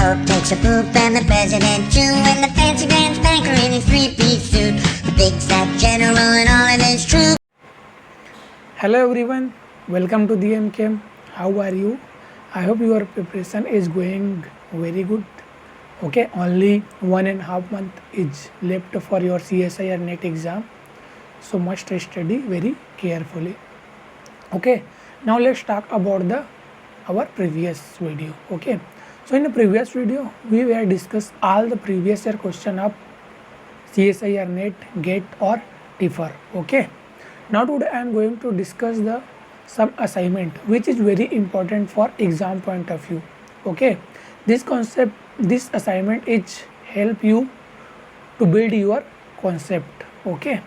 Pope takes a poop and the president too, and the fancy grand banker in his three-piece suit, the big fat general and all of his troops. Hello everyone, welcome to the MCAM. How are you? I hope your preparation is going very good. Okay, only 1.5 month is left for your CSIR NET exam, so must study very carefully. Okay, now let's talk about our previous video. Okay, so in the previous video we were discuss all the previous year question of CSIR NET, GATE or TIFR. Okay, now today I am going to discuss some assignment which is very important for exam point of view. Okay, this assignment is help you to build your concept. Okay,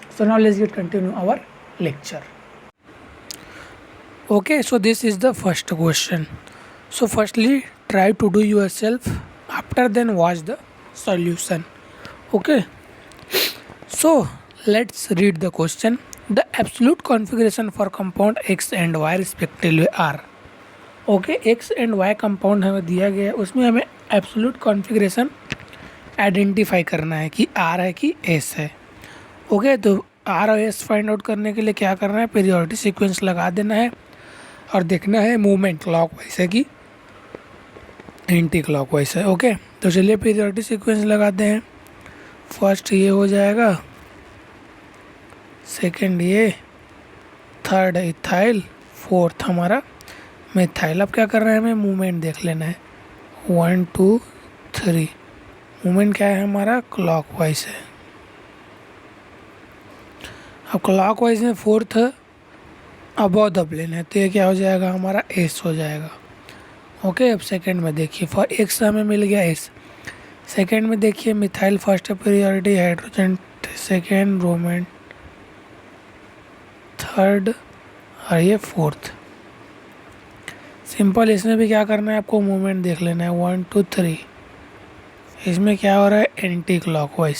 so now let's get continue our lecture. Okay, so this is the first question. So firstly try to do yourself, after then watch the solution. Okay, so let's read the question. The absolute configuration for compound x and y respectively are. Okay, x and y compound हमें दिया गया है, उसमें हमें absolute configuration identify करना है कि are है कि एस है. ओके, तो आर और एस फाइंड आउट करने के लिए क्या करना है, पीरियोडिक सीक्वेंस लगा देना है और देखना है मूवमेंट क्लॉकवाइज है कि एंटी क्लॉकवाइज है. ओके, तो चलिए पीरियोडिक सीक्वेंस लगाते हैं. फर्स्ट ये हो जाएगा, सेकंड ये, थर्ड इथाइल, फोर्थ हमारा मिथाइल. अब क्या करना है, हमें मूवमेंट देख लेना है. 1 2 3 मूवमेंट क्या है हमारा, क्लॉकवाइज है. अब क्लॉकवाइज में फोर्थ अबव द प्लेन है, तो ये क्या हो जाएगा हमारा, एस हो जाएगा. ओके, अब सेकंड में देखिए, फॉर एक्स हमें मिल गया एस. सेकंड में देखिए methyl first periodic, hydrogen second, bromine third और ये फोर्थ. सिंपल, इसमें भी क्या करना है आपको, मूवमेंट देख लेना है. 1 2 3 इसमें क्या हो रहा है, एंटी क्लॉकवाइज.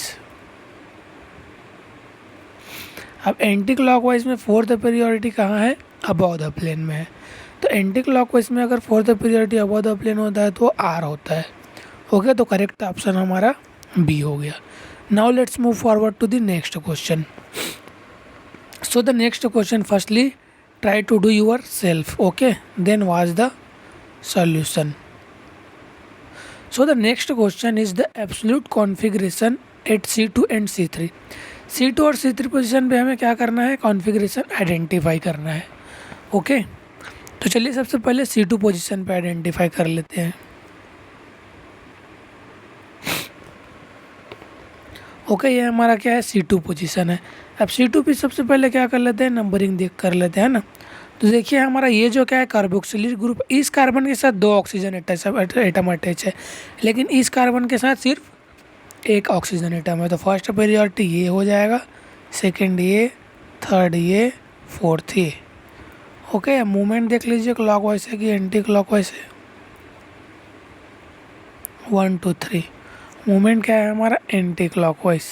अब एंटी क्लॉकवाइज में फोर्थ पीरियोडिटी कहाँ है, अबव द प्लेन में है. तो एंटी क्लॉकवाइज में अगर फोर्थ पीरियोडिटी अबव द प्लेन होता है तो आर होता है. ओके, तो करेक्ट ऑप्शन हमारा बी हो गया. Now let's move forward to the next question. So the next question, firstly try to do yourself. Okay, then watch the solution. So the next question is the absolute configuration at C2 and C3. C2 और C3 position पे हमें क्या करना है, configuration identify करना है. Okay, तो चलिए सबसे पहले C2 पोजीशन पे आइडेंटिफाई कर लेते हैं. ओके, ये हमारा क्या है, C2 पोजीशन है. अब C2 पे सबसे पहले क्या कर लेते हैं, नंबरिंग देख कर लेते हैं ना. तो देखिए हमारा ये जो क्या है, कार्बोक्सिलिक ग्रुप, इस कार्बन के साथ 2 ऑक्सीजन एटम अटैच है, लेकिन इस कार्बन के साथ सिर्फ 1 ऑक्सीजन एटम है. तो फर्स्ट पीरियोडिटी ये हो जाएगा, सेकंड ये, थर्ड ये, फोर्थ ये. ओके, अब मूवमेंट देख लीजिए, क्लॉकवाइज है कि एंटी क्लॉकवाइज है. 1 2 3 मूवमेंट क्या है हमारा, एंटी क्लॉकवाइज.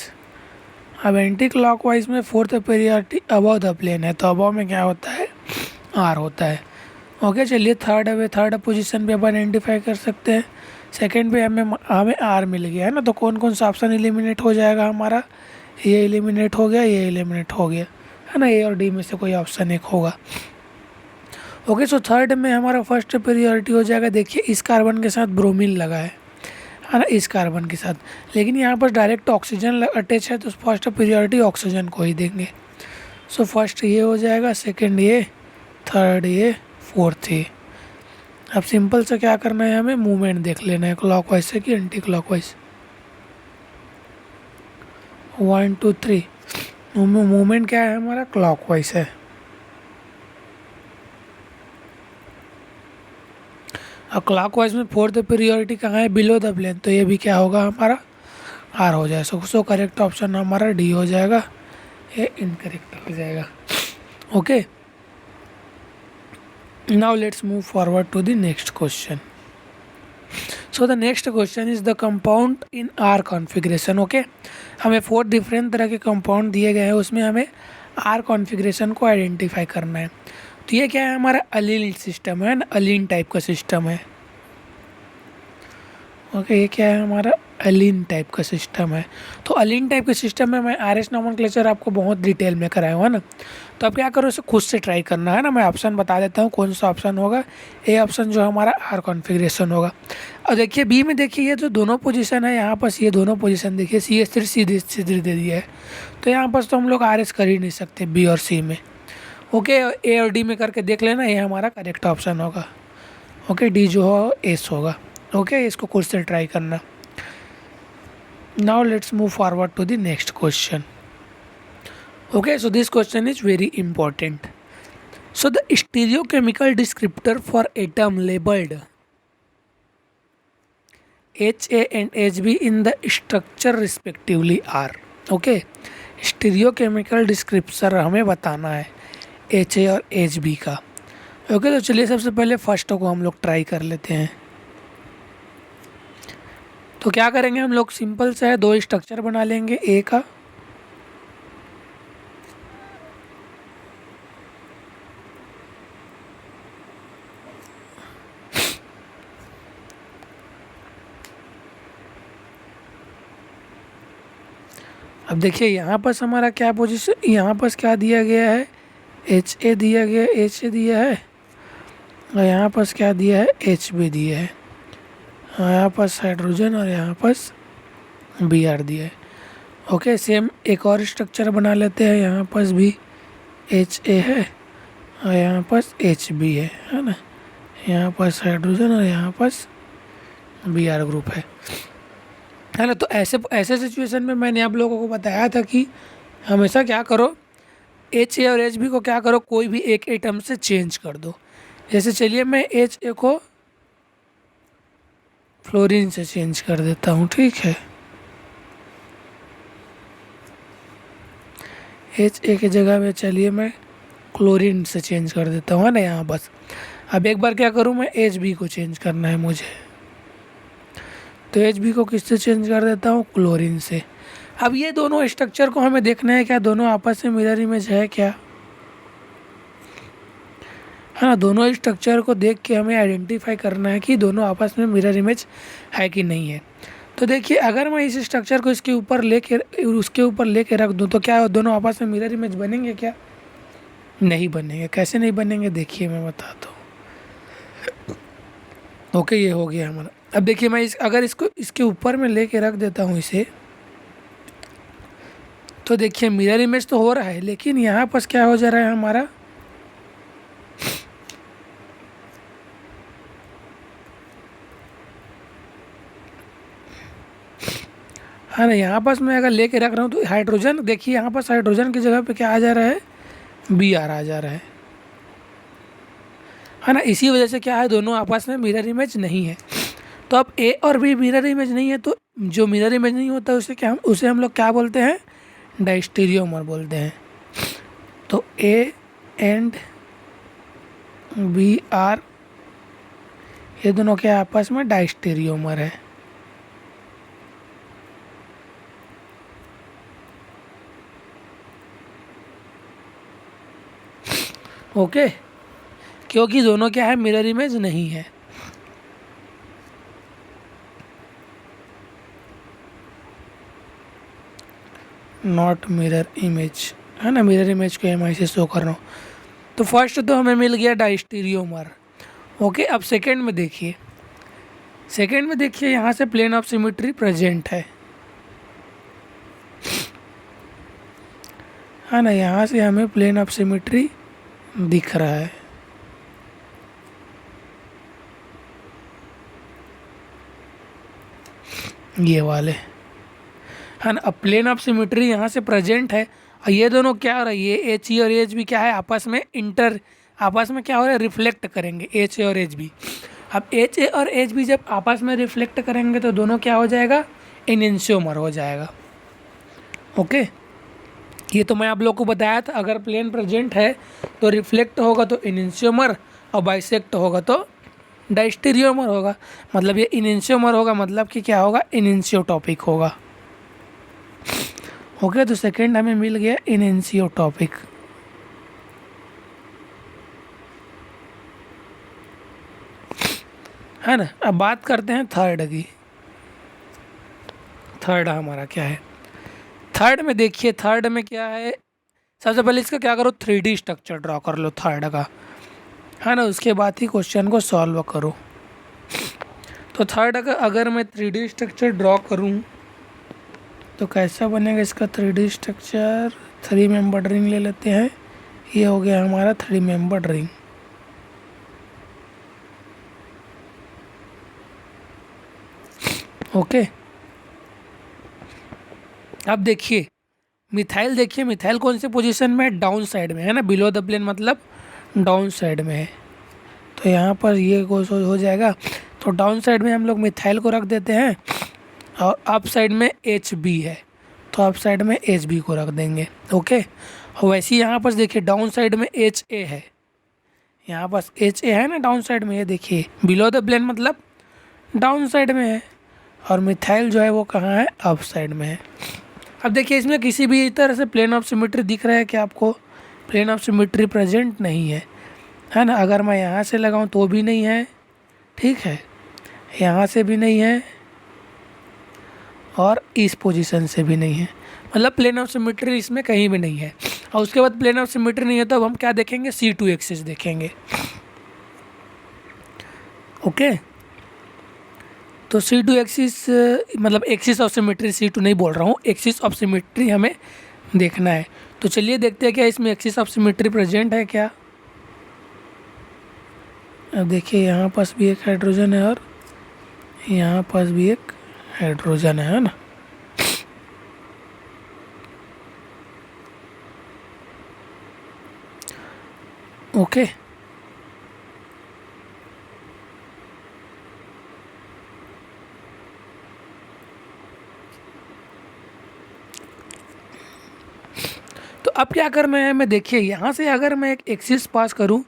अब एंटी क्लॉकवाइज में फोर्थ पीरियोडिटी अबव द प्लेन है, तो अबव में क्या होता है, आर होता है. ओके, चलिए थर्ड पोजीशन पे अपन आइडेंटिफाई कर सकते हैं. सेकंड पे हमें आर मिल गया है ना, तो कौन कौन सा ऑप्शन एलिमिनेट हो जाएगा हमारा, ये एलिमिनेट हो गया, ये एलिमिनेट हो गया है ना, ए और डी में से कोई ऑप्शन एक होगा. ओके, सो थर्ड में हमारा फर्स्ट पीरियोडिटी हो जाएगा. देखिए इस कार्बन के साथ ब्रोमीन लगा है ना, इस कार्बन के साथ, लेकिन यहाँ पर डायरेक्ट ऑक्सीजन अटैच है, तो फर्स्ट पीरियोडिटी ऑक्सीजन को ही देंगे. सो फर्स्ट ये हो जाएगा, सेकंड ये, थर्ड ये, फोर्थ ये. अब सिंपल से क्या करना है, हमें मूवमेंट देख लेना है, क्लॉकवाइज से कि एंटी क्लॉकवाइज. 1 2 3 मूवमेंट क्या है हमारा, क्लॉकवाइज है. अब क्लॉकवाइज में फोर्थ पीरियोडिटी कहाँ है, बिलो द प्लेन, तो ये भी क्या होगा हमारा, आर हो जाएगा. सो करेक्ट ऑप्शन हमारा डी हो जाएगा, ये इनकरेक्ट हो जाएगा. Okay, now let's move forward to the next question. So the next question is the compound in R configuration. Okay, हमें 4 डिफरेंट तरह के कंपाउंड दिए गए हैं, उसमें हमें आर कॉन्फ़िगरेशन को आइडेंटिफाई करना है. तो ये क्या है हमारा, अलील सिस्टम है ना, अलीन टाइप का सिस्टम है. ओके, ये क्या है हमारा अलीन टाइप का सिस्टम है। तो अलीन टाइप के सिस्टम में मैं आर एस नोमेनक्लेचर आपको बहुत डिटेल में कराया हुआ ना, तो अब क्या करो, इसे खुद से ट्राई करना है ना। मैं ऑप्शन बता देता हूँ कौन सा ऑप्शन होगा। ए ऑप्शन जो हमारा आर कॉन्फ़िगरेशन होगा। और देखिए बी में, देखिए ये जो दोनों पोजीशन है यहाँ पर, ये दोनों पोजीशन देखिए सी एस थ्री सीधे दे दिया है, तो यहाँ पर तो हम लोग आर एस कर ही नहीं सकते बी और सी में। ओके, ए और डी में करके देख लेना, ये हमारा करेक्ट ऑप्शन होगा। ओके, डी जो हो एस होगा। ओके, इसको खुद से ट्राई करना। Now let's move forward to the next question. Okay, so this question is very important. So the stereochemical descriptor for atom labeled Ha and Hb in the structure respectively are. Okay, stereochemical descriptor हमें बताना है Ha और Hb का। Okay, तो चलिए सबसे पहले first को हम लोग ट्राई कर लेते हैं। तो क्या करेंगे हम लोग, सिंपल सा है, दो स्ट्रक्चर बना लेंगे ए का। अब देखिए यहाँ पर हमारा क्या पोजीशन, यहाँ पर क्या दिया गया है, एच ए दिया गया है, एच ए दिया है, और यहाँ पर क्या दिया है, एच बी दिया है, यहाँ पर हाइड्रोजन, और यहाँ पर बी आर दिया है। ओके, सेम एक और स्ट्रक्चर बना लेते हैं, यहाँ पर भी एच ए है और यहाँ पर एच बी है ना, यहाँ पर हाइड्रोजन और यहाँ पर बी आर ग्रुप है ना। तो ऐसे ऐसे सिचुएशन में मैंने आप लोगों को बताया था कि हमेशा क्या करो, एच ए और एच बी को क्या करो, कोई भी एक एटम से चेंज कर दो। जैसे चलिए मैं एच ए को फ्लोरीन से चेंज कर देता हूँ, ठीक है। एच ए की जगह में चलिए मैं क्लोरीन से चेंज कर देता हूँ, है ना, यहाँ बस। अब एक बार क्या करूँ, मैं एच बी को चेंज करना है मुझे, तो एच बी को किससे चेंज कर देता हूँ, क्लोरीन से। अब ये दोनों स्ट्रक्चर को हमें देखना है क्या दोनों आपस में मिरर इमेज है क्या, है ना। दोनों स्ट्रक्चर को देख के हमें आइडेंटिफाई करना है कि दोनों आपस में मिरर इमेज है कि नहीं है। तो देखिए अगर मैं इस स्ट्रक्चर को इसके ऊपर लेके उसके ऊपर लेके रख दूँ तो क्या दोनों आपस में मिरर इमेज बनेंगे क्या, नहीं बनेंगे। कैसे नहीं बनेंगे, देखिए मैं बताता हूँ। ओके, ये हो गया हमारा। अब देखिए मैं अगर इसको इसके ऊपर में लेके रख देता हूँ इसे, तो देखिए मिरर इमेज तो हो रहा है, लेकिन यहाँ पर क्या हो जा रहा है हमारा, हाँ ना, यहाँ पास मैं अगर लेके रख रहा हूँ तो हाइड्रोजन, देखिए यहाँ पास हाइड्रोजन की जगह पे क्या आ जा रहा है, बी आर आ जा रहा है ना। इसी वजह से क्या है, दोनों आपस में मिरर इमेज नहीं है। तो अब ए और बी मिरर इमेज नहीं है, तो जो मिरर इमेज नहीं होता उसे हम लोग क्या बोलते हैं, डायस्टेरियोमर बोलते हैं। तो ए एंड बी आर ये दोनों के आपस में डायस्टेरियोमर है। ओके, क्योंकि दोनों क्या है, मिरर इमेज नहीं है। नॉट मिरर इमेज, है ना, मिरर इमेज को एम आई से शो कर रहा हूँ। तो फर्स्ट तो हमें मिल गया डायस्टेरियोमर। ओके, अब सेकंड में देखिए, सेकंड में देखिए यहाँ से प्लेन ऑफ सिमेट्री प्रेजेंट है ना, यहाँ से हमें प्लेन ऑफ सिमेट्री दिख रहा है। ये वाले, है ना। अब प्लेन ऑफ सिमेट्री यहाँ से प्रेजेंट है, और ये दोनों क्या हो रहा है, ये एच ई और एच बी क्या है, आपस में आपस में क्या हो रहा है, रिफ्लेक्ट करेंगे एच ए और एच बी। अब एच ए और एच बी जब आपस में रिफ्लेक्ट करेंगे तो दोनों क्या हो जाएगा, एनेंशियोमर हो जाएगा। ओके, ये तो मैं आप लोग को बताया था, अगर प्लेन प्रेजेंट है तो रिफ्लेक्ट होगा तो एनेंशियोमर, और बाइसेक्ट होगा तो डायस्टेरियोमर होगा। मतलब ये एनेंशियोमर होगा, मतलब कि क्या होगा, एनेंशियोटॉपिक होगा। ओके, तो सेकंड हमें मिल गया एनेंशियोटॉपिक। है ना। अब बात करते हैं थर्ड की। थर्ड हमारा क्या है, थर्ड में देखिए, थर्ड में क्या है, सबसे पहले इसका क्या करो, 3D स्ट्रक्चर ड्रॉ कर लो थर्ड का, है ना, उसके बाद ही क्वेश्चन को सॉल्व करो। तो थर्ड का अगर मैं 3D स्ट्रक्चर ड्रॉ करूं तो कैसा बनेगा इसका 3D स्ट्रक्चर, 3 मेंबर्ड रिंग ले लेते हैं, ये हो गया हमारा 3 मेंबर्ड रिंग। ओके, अब देखिए मिथाइल, देखिए मिथाइल कौन से पोजीशन में है, डाउन साइड में है ना, बिलो द प्लेन मतलब डाउन साइड में है। तो यहाँ पर ये हो जाएगा, तो डाउन साइड में हम लोग मिथाइल को रख देते हैं, और अप साइड में एच बी है, तो अप साइड में एच बी को रख देंगे। ओके, और वैसे ही यहाँ पर देखिए डाउन साइड में एच ए है, यहाँ पर एच ए है ना डाउन साइड में, ये देखिए बिलो द प्लेन मतलब डाउन साइड में है, और मिथाइल जो है वो कहाँ है, अप साइड में है। अब देखिए इसमें किसी भी तरह से प्लेन ऑफ सिमेट्री दिख रहा है कि आपको, प्लेन ऑफ सिमेट्री प्रेजेंट नहीं है ना। अगर मैं यहाँ से लगाऊं तो भी नहीं है, ठीक है, यहाँ से भी नहीं है, और इस पोजीशन से भी नहीं है, मतलब प्लेन ऑफ सिमेट्री इसमें कहीं भी नहीं है। और उसके बाद प्लेन ऑफ सिमेट्री नहीं है तो अब हम क्या देखेंगे, C2 एक्सिस देखेंगे। ओके, तो C2 एक्सिस मतलब एक्सिस ऑफ सिमेट्री, C2 नहीं बोल रहा हूँ, एक्सिस ऑफ सिमेट्री हमें देखना है। तो चलिए देखते हैं क्या इसमें एक्सिस ऑफ सिमेट्री प्रेजेंट है क्या। अब देखिए यहाँ पास भी एक हाइड्रोजन है, और यहाँ पास भी एक हाइड्रोजन है ना। ओके, तो अब क्या करना है, मैं देखिए यहाँ से अगर मैं एक एक्सिस पास करूँ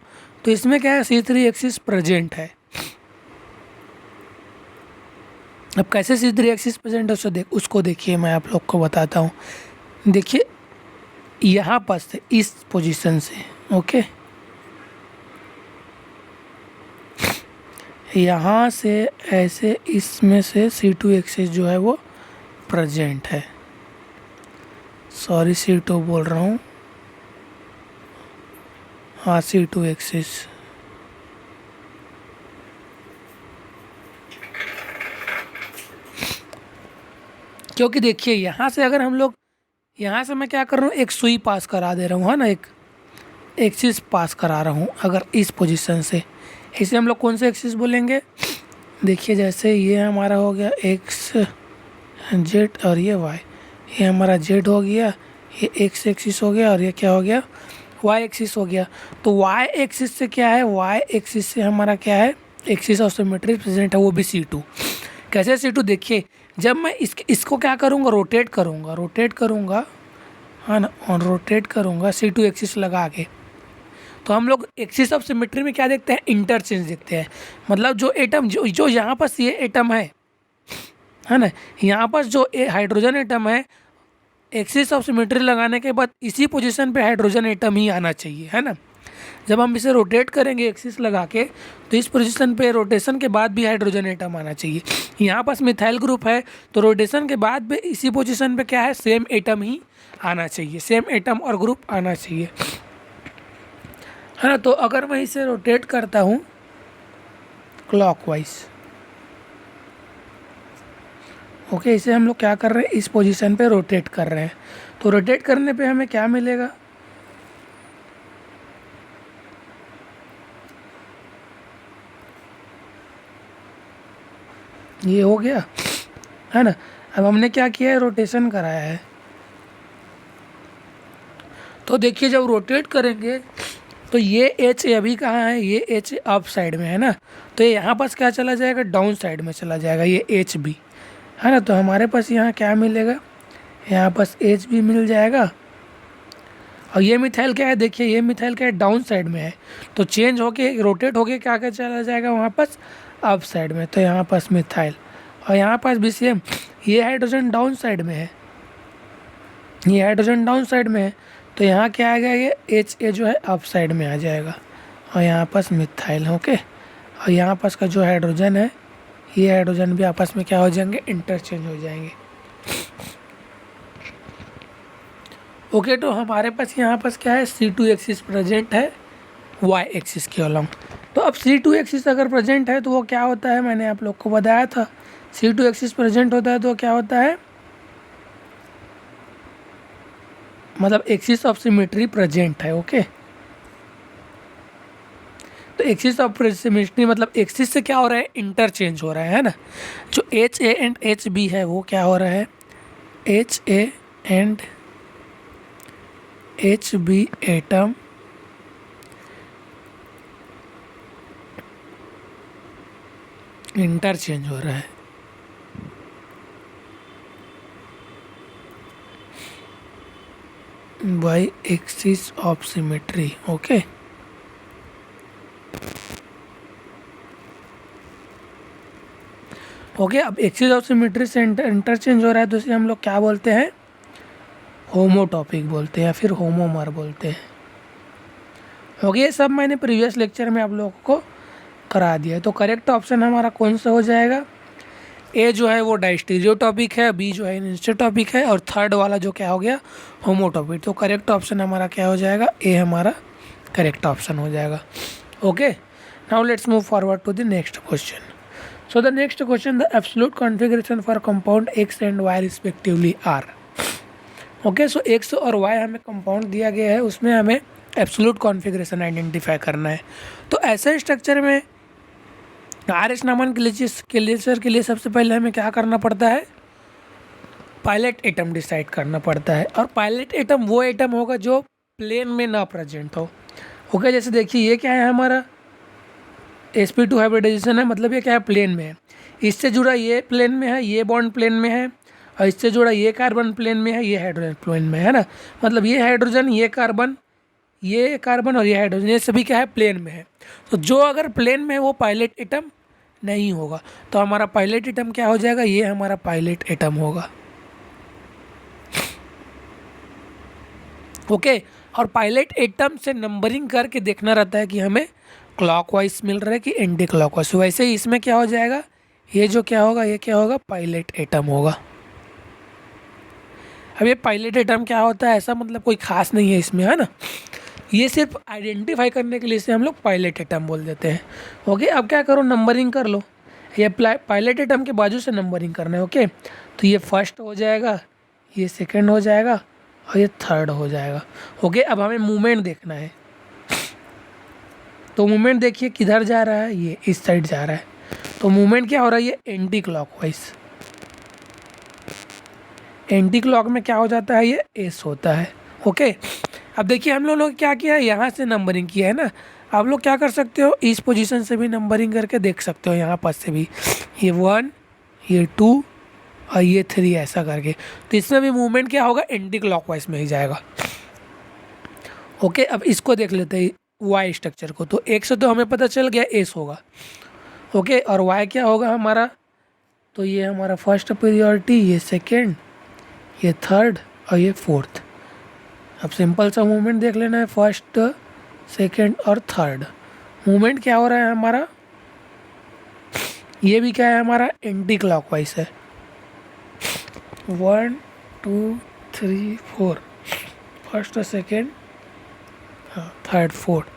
तो इसमें क्या है, C3 एक्सिस प्रेजेंट है। अब कैसे C3 एक्सिस प्रेजेंट है उसको देखिए, मैं आप लोग को बताता हूँ। देखिए यहाँ पास से इस पोजीशन से, ओके, यहाँ से ऐसे इसमें से C2 एक्सिस जो है वो प्रेजेंट है, सॉरी C2 बोल रहा हूँ, हाँ C2 एक्सिस। क्योंकि देखिए यहाँ से अगर हम लोग, यहाँ से मैं क्या कर रहा हूँ, एक सुई पास करा दे रहा हूँ, है ना, एक एक्सिस पास करा रहा हूँ अगर इस पोजीशन से, इसे हम लोग कौन से एक्सिस बोलेंगे, देखिए जैसे ये हमारा हो गया एक्स जेड और ये वाई, ये हमारा जेड हो गया, ये एक्स एक्सिस हो गया, और ये क्या हो गया, वाई एक्सिस हो गया। तो वाई एक्सिस से क्या है, वाई एक्सिस से हमारा क्या है, एक्सिस ऑफ सिमेट्री प्रेजेंट है, वो भी C2। कैसे C2, देखिए जब मैं इसको क्या करूँगा, रोटेट करूँगा, हाँ ना, और रोटेट करूँगा C2 एक्सिस लगा के, तो हम लोग एक्सिस ऑफ सिमेट्री में क्या देखते हैं, इंटरचेंज देखते हैं। मतलब जो एटम जो यहाँ पर ये एटम है ना, यहाँ पर जो हाइड्रोजन एटम है, एक्सिस ऑफ सिमेट्री लगाने के बाद इसी पोजीशन पे हाइड्रोजन एटम ही आना चाहिए, है ना। जब हम इसे रोटेट करेंगे एक्सिस लगा के, तो इस पोजीशन पे रोटेशन के बाद भी हाइड्रोजन एटम आना चाहिए। यहाँ पास मिथाइल ग्रुप है, तो रोटेशन के बाद भी इसी पोजीशन पे क्या है, सेम एटम ही आना चाहिए, सेम एटम और ग्रुप आना चाहिए, है ना। तो अगर मैं इसे रोटेट करता हूँ क्लॉकवाइज, ओके, इसे हम लोग क्या कर रहे हैं, इस पोजीशन पे रोटेट कर रहे हैं। तो रोटेट करने पे हमें क्या मिलेगा, ये हो गया, है ना। अब हमने क्या किया है, रोटेशन कराया है। तो देखिए जब रोटेट करेंगे तो ये एच अभी कहाँ है, ये एच अप साइड में है ना, तो ये यहाँ पास क्या चला जाएगा, डाउन साइड में चला जाएगा, ये एच बी, है ना। तो हमारे पास यहाँ क्या मिलेगा, यहाँ पास एच बी मिल जाएगा। और ये मिथाइल क्या है, देखिए ये मिथाइल क्या है, डाउन साइड में है, तो चेंज होके रोटेट होके क्या क्या चला जाएगा वहाँ पास, अप साइड में। तो यहाँ पास मिथाइल, और यहाँ पास भी सेम, ये हाइड्रोजन डाउन साइड में है, ये हाइड्रोजन डाउन साइड में है, तो यहाँ क्या आएगा, ये एच ए जो है अप साइड में आ जाएगा, और यहाँ पास मिथाइल, ओके। और यहाँ पास का जो हाइड्रोजन है, ये हाइड्रोजन भी आपस में क्या हो जाएंगे, इंटरचेंज हो जाएंगे। ओके, तो हमारे पास यहाँ पास क्या है, C2 एक्सिस प्रेजेंट है y एक्सिस के अलॉन्ग। तो अब C2 एक्सिस अगर प्रेजेंट है तो वो क्या होता है, मैंने आप लोग को बताया था, C2 एक्सिस प्रेजेंट होता है तो क्या होता है, मतलब एक्सिस ऑफ सिमेट्री प्रेजेंट है। ओके, तो एक्सिस ऑफ सिमेट्री मतलब एक्सिस से क्या हो रहा है, इंटरचेंज हो रहा है ना। जो H A and H B है वो क्या हो रहा है, H A and H B atom interchange हो रहा है। By axis of symmetry. Okay, okay, अब एक्सिस ऑफ सिमेट्री से इंटरचेंज हो रहा है तो इसे हम लोग क्या बोलते हैं, होमोटॉपिक बोलते हैं या फिर होमोमर बोलते हैं। ओके, ये सब मैंने प्रीवियस लेक्चर में आप लोगों को करा दिया है। तो करेक्ट ऑप्शन हमारा कौन सा हो जाएगा, ए जो है वो डायस्टीरियोटॉपिक है, बी जो है इनस्टेटॉपिक है, और थर्ड वाला जो क्या हो गया, होमोटॉपिक। तो करेक्ट ऑप्शन हमारा क्या हो जाएगा, ए हमारा करेक्ट ऑप्शन हो जाएगा। Okay, now let's move forward to the next question. So the next question, the absolute configuration for compound X and Y respectively R. Okay, so X और वाई हमें compound दिया गया है, उसमें हमें एब्सोल्यूट कॉन्फ़िगरेशन आइडेंटिफाई करना है। तो ऐसे स्ट्रक्चर में आर एच नामन क्लेचर के लिए सबसे पहले हमें क्या करना पड़ता है, पायलट एटम डिसाइड करना पड़ता है। और पायलट एटम वो एटम होगा जो प्लेन में ना प्रेजेंट हो। ओके, जैसे देखिए ये क्या है, हमारा sp2 हाइब्रिडाइजेशन है, मतलब ये क्या है, प्लेन में है। इससे जुड़ा ये प्लेन में है, ये बॉन्ड प्लेन में है, और इससे जुड़ा ये कार्बन प्लेन में है, ये हाइड्रोजन प्लेन में है ना। मतलब ये हाइड्रोजन, ये कार्बन और ये हाइड्रोजन, ये सभी क्या है, प्लेन में है। तो जो अगर प्लेन में है वो पायलट एटम नहीं होगा। तो हमारा पायलट एटम क्या हो जाएगा, ये हमारा पायलट एटम होगा। ओके, और पायलट एटम से नंबरिंग करके देखना रहता है कि हमें क्लॉकवाइज मिल रहा है कि एंटी क्लॉकवाइज। वैसे ही इसमें क्या हो जाएगा, ये जो क्या होगा, ये क्या होगा, पायलट एटम होगा। अब ये पायलट एटम क्या होता है, ऐसा मतलब कोई खास नहीं है इसमें, है ना। ये सिर्फ आइडेंटिफाई करने के लिए इसे हम लोग पायलट एटम बोल देते हैं। ओके, अब क्या करो, नंबरिंग कर लो। ये पायलट एटम के बाजू से नंबरिंग करना है। ओके, तो ये फर्स्ट हो जाएगा, ये सेकंड हो जाएगा, और ये थर्ड हो जाएगा। ओके, अब हमें मूवमेंट देखना है। तो मूवमेंट देखिए किधर जा रहा है, ये इस साइड जा रहा है। तो मूवमेंट क्या हो रहा है, ये एंटी क्लॉकवाइज। एंटी क्लॉक में क्या हो जाता है, ये एस होता है। ओके, अब देखिए हम लोगों ने क्या किया है, यहाँ से नंबरिंग किया है ना। आप लोग क्या कर सकते हो, इस पोजीशन से भी नंबरिंग करके देख सकते हो, यहाँ पास से भी, ये 1, ये 2 और ये 3 ऐसा करके। तो इसमें भी मूवमेंट क्या होगा, एंटी क्लॉकवाइज में ही जाएगा। ओके, अब इसको देख लेते हैं वाई स्ट्रक्चर को। तो एक से तो हमें पता चल गया एस होगा। ओके, और वाई क्या होगा हमारा, तो ये हमारा फर्स्ट प्रायोरिटी, ये सेकेंड, ये थर्ड और ये फोर्थ। अब सिंपल सा मूवमेंट देख लेना है, फर्स्ट, सेकेंड और थर्ड। मूवमेंट क्या हो रहा है हमारा, ये भी क्या है हमारा, एंटी क्लॉकवाइज है। 1 2 3 4, first, second, third, fourth.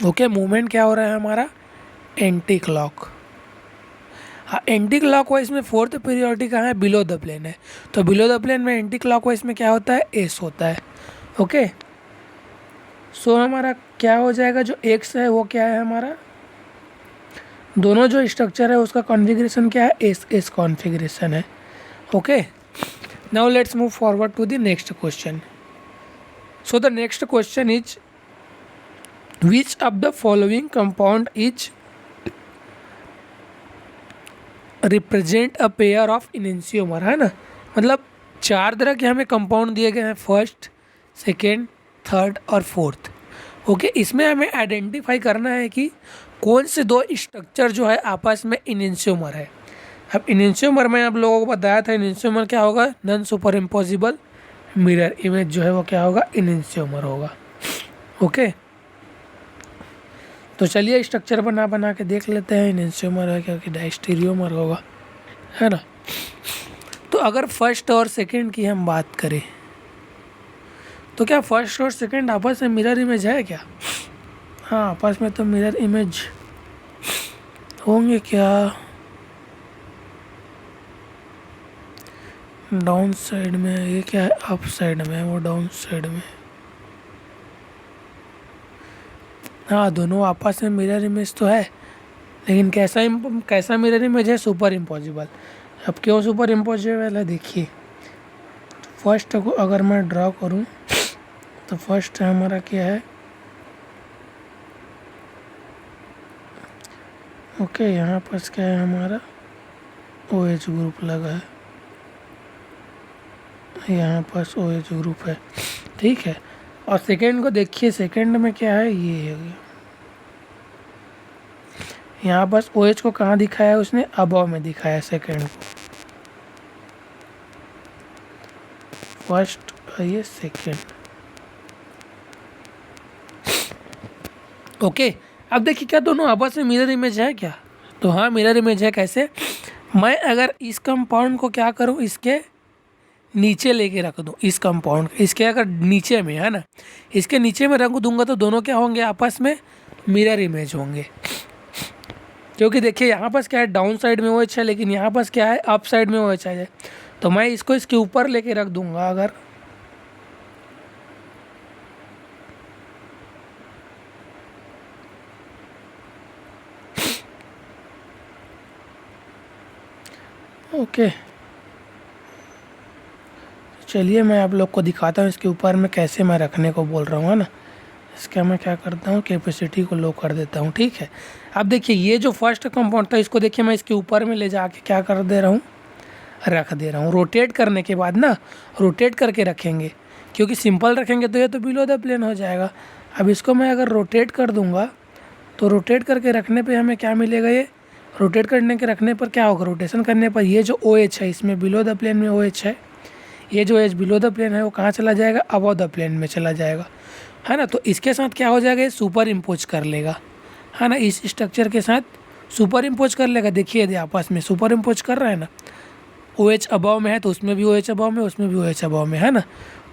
Okay, movement क्या हो रहा है हमारा, एंटी क्लॉक। हाँ, एंटी क्लॉकवाइज में फोर्थ प्रायोरिटी कहाँ है, बिलो द प्लेन है। तो बिलो द प्लेन में एंटी क्लॉकवाइज में क्या होता है, एस होता है। ओके, सो हमारा क्या हो जाएगा, जो एक्स है वो क्या है हमारा, दोनों जो स्ट्रक्चर है उसका कॉन्फ़िगरेशन क्या है, एस एस कॉन्फ़िगरेशन है। Okay, now let's move forward to the next question. So the next question is, which of the following compound is represent a pair of enantiomer, है ना। मतलब 4 तरह के हमें कंपाउंड दिए गए हैं, फर्स्ट, सेकेंड, थर्ड और फोर्थ। ओके, इसमें हमें आइडेंटिफाई करना है कि कौन से 2 स्ट्रक्चर जो है आपस में इनेंशियोमर है। अब इनेंशियोमर में आप लोगों को बताया था, इनेंशियोमर क्या होगा, non super impossible mirror image जो है वो क्या होगा, इनेंशियोमर होगा। ओके, तो चलिए स्ट्रक्चर बना के देख लेते हैं, इनेंशियोमर है क्या कि डायस्टीरियोमर होगा, है ना। तो अगर फर्स्ट और सेकंड की हम बात करें तो क्या फर्स्ट और सेकंड आपस में मिरर इमेज है क्या? हाँ, आपस में तो मिरर इमेज होंगे क्या? डाउन साइड में ये क्या है, अप साइड में, वो डाउन साइड में। हाँ, दोनों आपस में मिरर इमेज तो है, लेकिन कैसा मिरर इमेज है? Super impossible. अब क्यों सुपर इम्पॉसिबल है देखिए। फर्स्ट को अगर मैं ड्रॉ करूँ तो फर्स्ट हमारा क्या है, ओके, यहाँ पास क्या है हमारा OH ग्रुप लगा है, यहाँ पास OH ग्रुप है, ठीक है। और सेकंड को देखिए, सेकंड में क्या है, ये है, यहाँ पास OH को कहाँ दिखाया है उसने? अबव में दिखाया सेकंड को। फर्स्ट और ये सेकंड, ओके। अब देखिए क्या दोनों आपस में मिरर इमेज है क्या? तो हाँ, मिरर इमेज है। कैसे? मैं अगर इस कंपाउंड को क्या करूँ, इसके नीचे लेके रख दूँ, इस कंपाउंड इसके अगर नीचे में है ना, इसके नीचे में रख दूंगा तो दोनों क्या होंगे? आपस में मिरर इमेज होंगे। क्योंकि देखिए यहाँ पास क्या है, डाउन साइड में OH है, लेकिन यहाँ पास क्या है, अप साइड में OH है। तो मैं इसको इसके ऊपर लेके रख दूंगा अगर, ओके। चलिए मैं आप लोग को दिखाता हूँ इसके ऊपर में कैसे मैं रखने को बोल रहा हूँ, है ना। इसका मैं क्या करता हूँ, कैपेसिटी को लो कर देता हूँ, ठीक है। अब देखिए ये जो फर्स्ट कंपाउंड था, इसको देखिए मैं इसके ऊपर में ले जाके क्या कर दे रहा हूँ, रख दे रहा हूँ। रोटेट करने के बाद ना, रोटेट करके रखेंगे, क्योंकि सिंपल रखेंगे तो ये तो बिलो द प्लेन हो जाएगा। अब इसको मैं अगर रोटेट कर दूँगा तो रोटेट करके रखने पे हमें क्या मिलेगा, ये रोटेट करने के रखने पर क्या होगा, रोटेशन करने पर ये जो OH है, इसमें बिलो द प्लेन में OH है, ये जो OH बिलो द प्लेन है वो कहाँ चला जाएगा, अबव द प्लेन में चला जाएगा, है ना। तो इसके साथ क्या हो जाएगा, ये सुपर इम्पोज कर लेगा, है ना। इस स्ट्रक्चर के साथ सुपर इम्पोज कर लेगा। देखिए यदि आपस में सुपर इम्पोज कर रहा है ना, OH अबव में है तो उसमें भी OH अबव में, उसमें भी OH अबव में, है ना।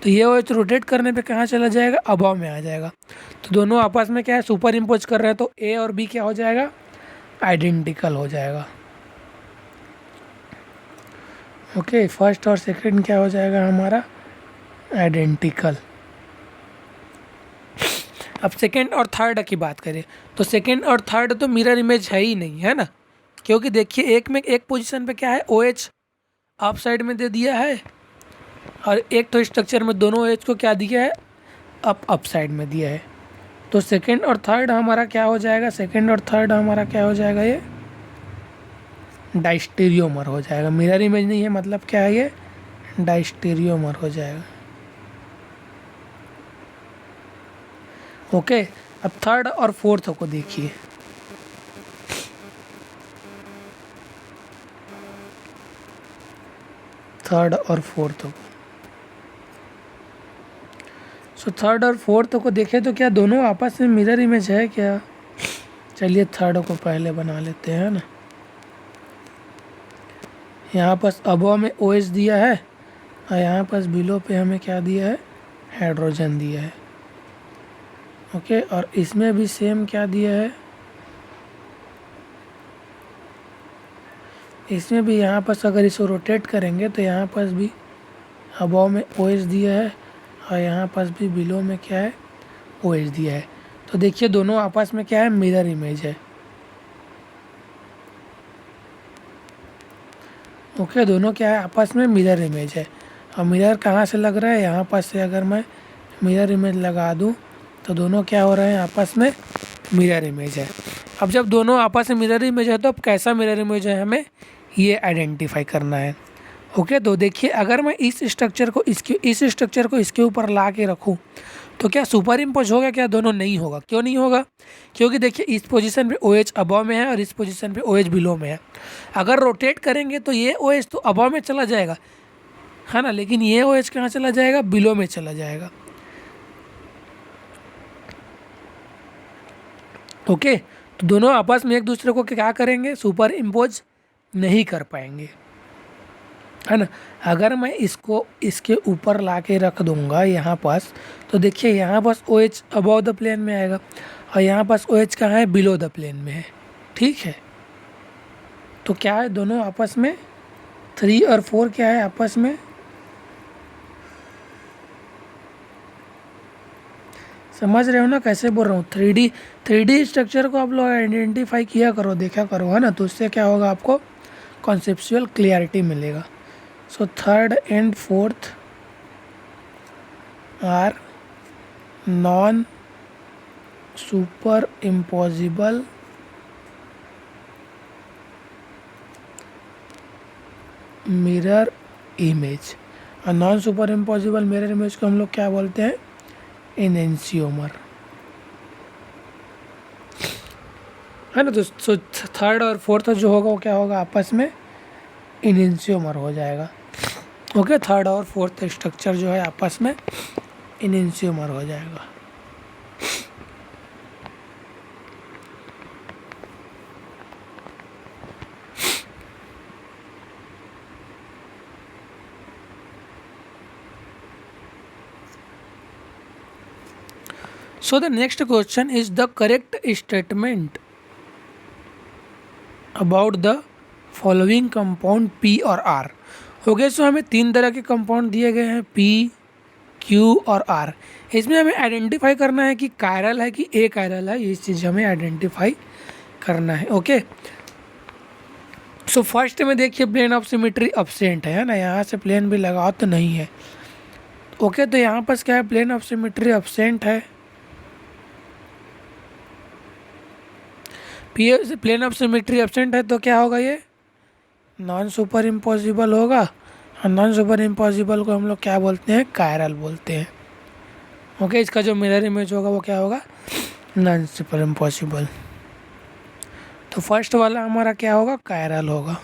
तो ये OH रोटेट करने पे कहाँ चला जाएगा, अबव में आ जाएगा। तो दोनों आपस में क्या है, सुपर इम्पोज कर रहे हैं, तो A और B क्या हो जाएगा, आइडेंटिकल हो जाएगा। ओके, फर्स्ट और सेकंड क्या हो जाएगा हमारा, आइडेंटिकल। अब सेकंड और थर्ड की बात करें तो सेकंड और थर्ड तो मिरर इमेज है ही नहीं, है ना। क्योंकि देखिए एक में एक पोजीशन पे क्या है, OH अप साइड में दे दिया है, और एक तो स्ट्रक्चर में दोनों OH को क्या दिया है, अप साइड में दिया है। तो सेकंड और थर्ड हमारा क्या हो जाएगा, सेकंड और थर्ड हमारा क्या हो जाएगा, ये डाइस्टेरियोमर हो जाएगा। मिरर इमेज नहीं है, मतलब क्या है, ये डाइस्टेरियोमर हो जाएगा। ओके, अब थर्ड और फोर्थ को देखिए। थर्ड और फोर्थ को, सो थर्ड और फोर्थ को देखें तो क्या दोनों आपस में मिरर इमेज है क्या? चलिए थर्ड को पहले बना लेते हैं ना। यहाँ पास अबव में OH दिया है और यहाँ पास बिलो पे हमें क्या दिया है, हाइड्रोजन दिया है। ओके, और इसमें भी सेम क्या दिया है, इसमें भी यहाँ पास अगर इसको रोटेट करेंगे तो यहाँ पास भी अबव में OH दिया है और यहाँ पास भी बिलो में क्या है, OH दिया है। तो देखिए दोनों आपस में क्या है, मिरर इमेज है। ओके, दोनों क्या है, आपस में मिरर इमेज है। और मिरर कहाँ से लग रहा है, यहाँ पास से अगर मैं मिरर इमेज लगा दूँ तो दोनों क्या हो रहे हैं, आपस में मिरर इमेज है। अब जब दोनों आपस में मिरर इमेज है तो अब कैसा मिरर इमेज है हमें ये आइडेंटिफाई करना है। ओके, तो देखिए अगर मैं इस स्ट्रक्चर को इसके ऊपर ला के रखूँ तो क्या सुपर इम्पोज होगा क्या? दोनों नहीं होगा। क्यों नहीं होगा? क्योंकि देखिए इस पोजीशन पे OH अबव में है और इस पोजीशन पे OH बिलो में है। अगर रोटेट करेंगे तो ये OH तो अबव में चला जाएगा, है ना, लेकिन ये OH कहाँ चला जाएगा, बिलो में चला जाएगा। ओके, तो दोनों आपस में एक दूसरे को क्या करेंगे, सुपर इम्पोज नहीं कर पाएंगे। है ना। अगर मैं इसको इसके ऊपर ला के रख दूंगा यहाँ पास, तो देखिए यहाँ पास O H above the plane में आएगा और यहाँ पास ओ एच कहाँ है, बिलो द प्लेन में है। ठीक है, तो क्या है दोनों आपस में, 3 और 4 क्या है आपस में, समझ रहे हो ना कैसे बोल रहा हूँ। 3D स्ट्रक्चर को आप लोग आइडेंटिफाई किया करो, देखा करो, है ना, तो उससे क्या होगा, आपको कॉन्सेप्चुअल क्लियरिटी मिलेगा। So third and fourth are non super impossible mirror image. और non super impossible mirror image को हम लोग क्या बोलते हैं, एनेंशियोमर, है ना। तो थर्ड और फोर्थ जो होगा वो क्या होगा, आपस में एनेंशियोमर हो जाएगा। ओके, थर्ड और फोर्थ स्ट्रक्चर जो है आपस में एनेंशियोमर हो जाएगा। So the next question is the correct statement about the following compound P और R। हो गए। सो हमें 3 तरह के कंपाउंड दिए गए हैं, P, Q और R। इसमें हमें आइडेंटिफाई करना है कि कायरल है कि ए कायरल है, ये चीज़ हमें आइडेंटिफाई करना है। ओके, सो फर्स्ट में देखिए प्लेन ऑफ सिमेट्री अब्सेंट है ना, यहाँ से प्लेन भी लगा तो नहीं है। ओके, तो यहाँ पर क्या है, प्लेन ऑफ सिमेट्री अब्सेंट है। प्लेन ऑफ सिमेट्री एब्सेंट है तो क्या होगा, ये नॉन सुपर इम्पॉसिबल होगा। और नॉन सुपर इम्पॉसिबल को हम लोग क्या बोलते हैं, कायरल बोलते हैं। ओके, इसका जो मिरर इमेज होगा वो क्या होगा, नॉन सुपर इम्पॉसिबल। तो फर्स्ट वाला हमारा क्या होगा, कायरल होगा।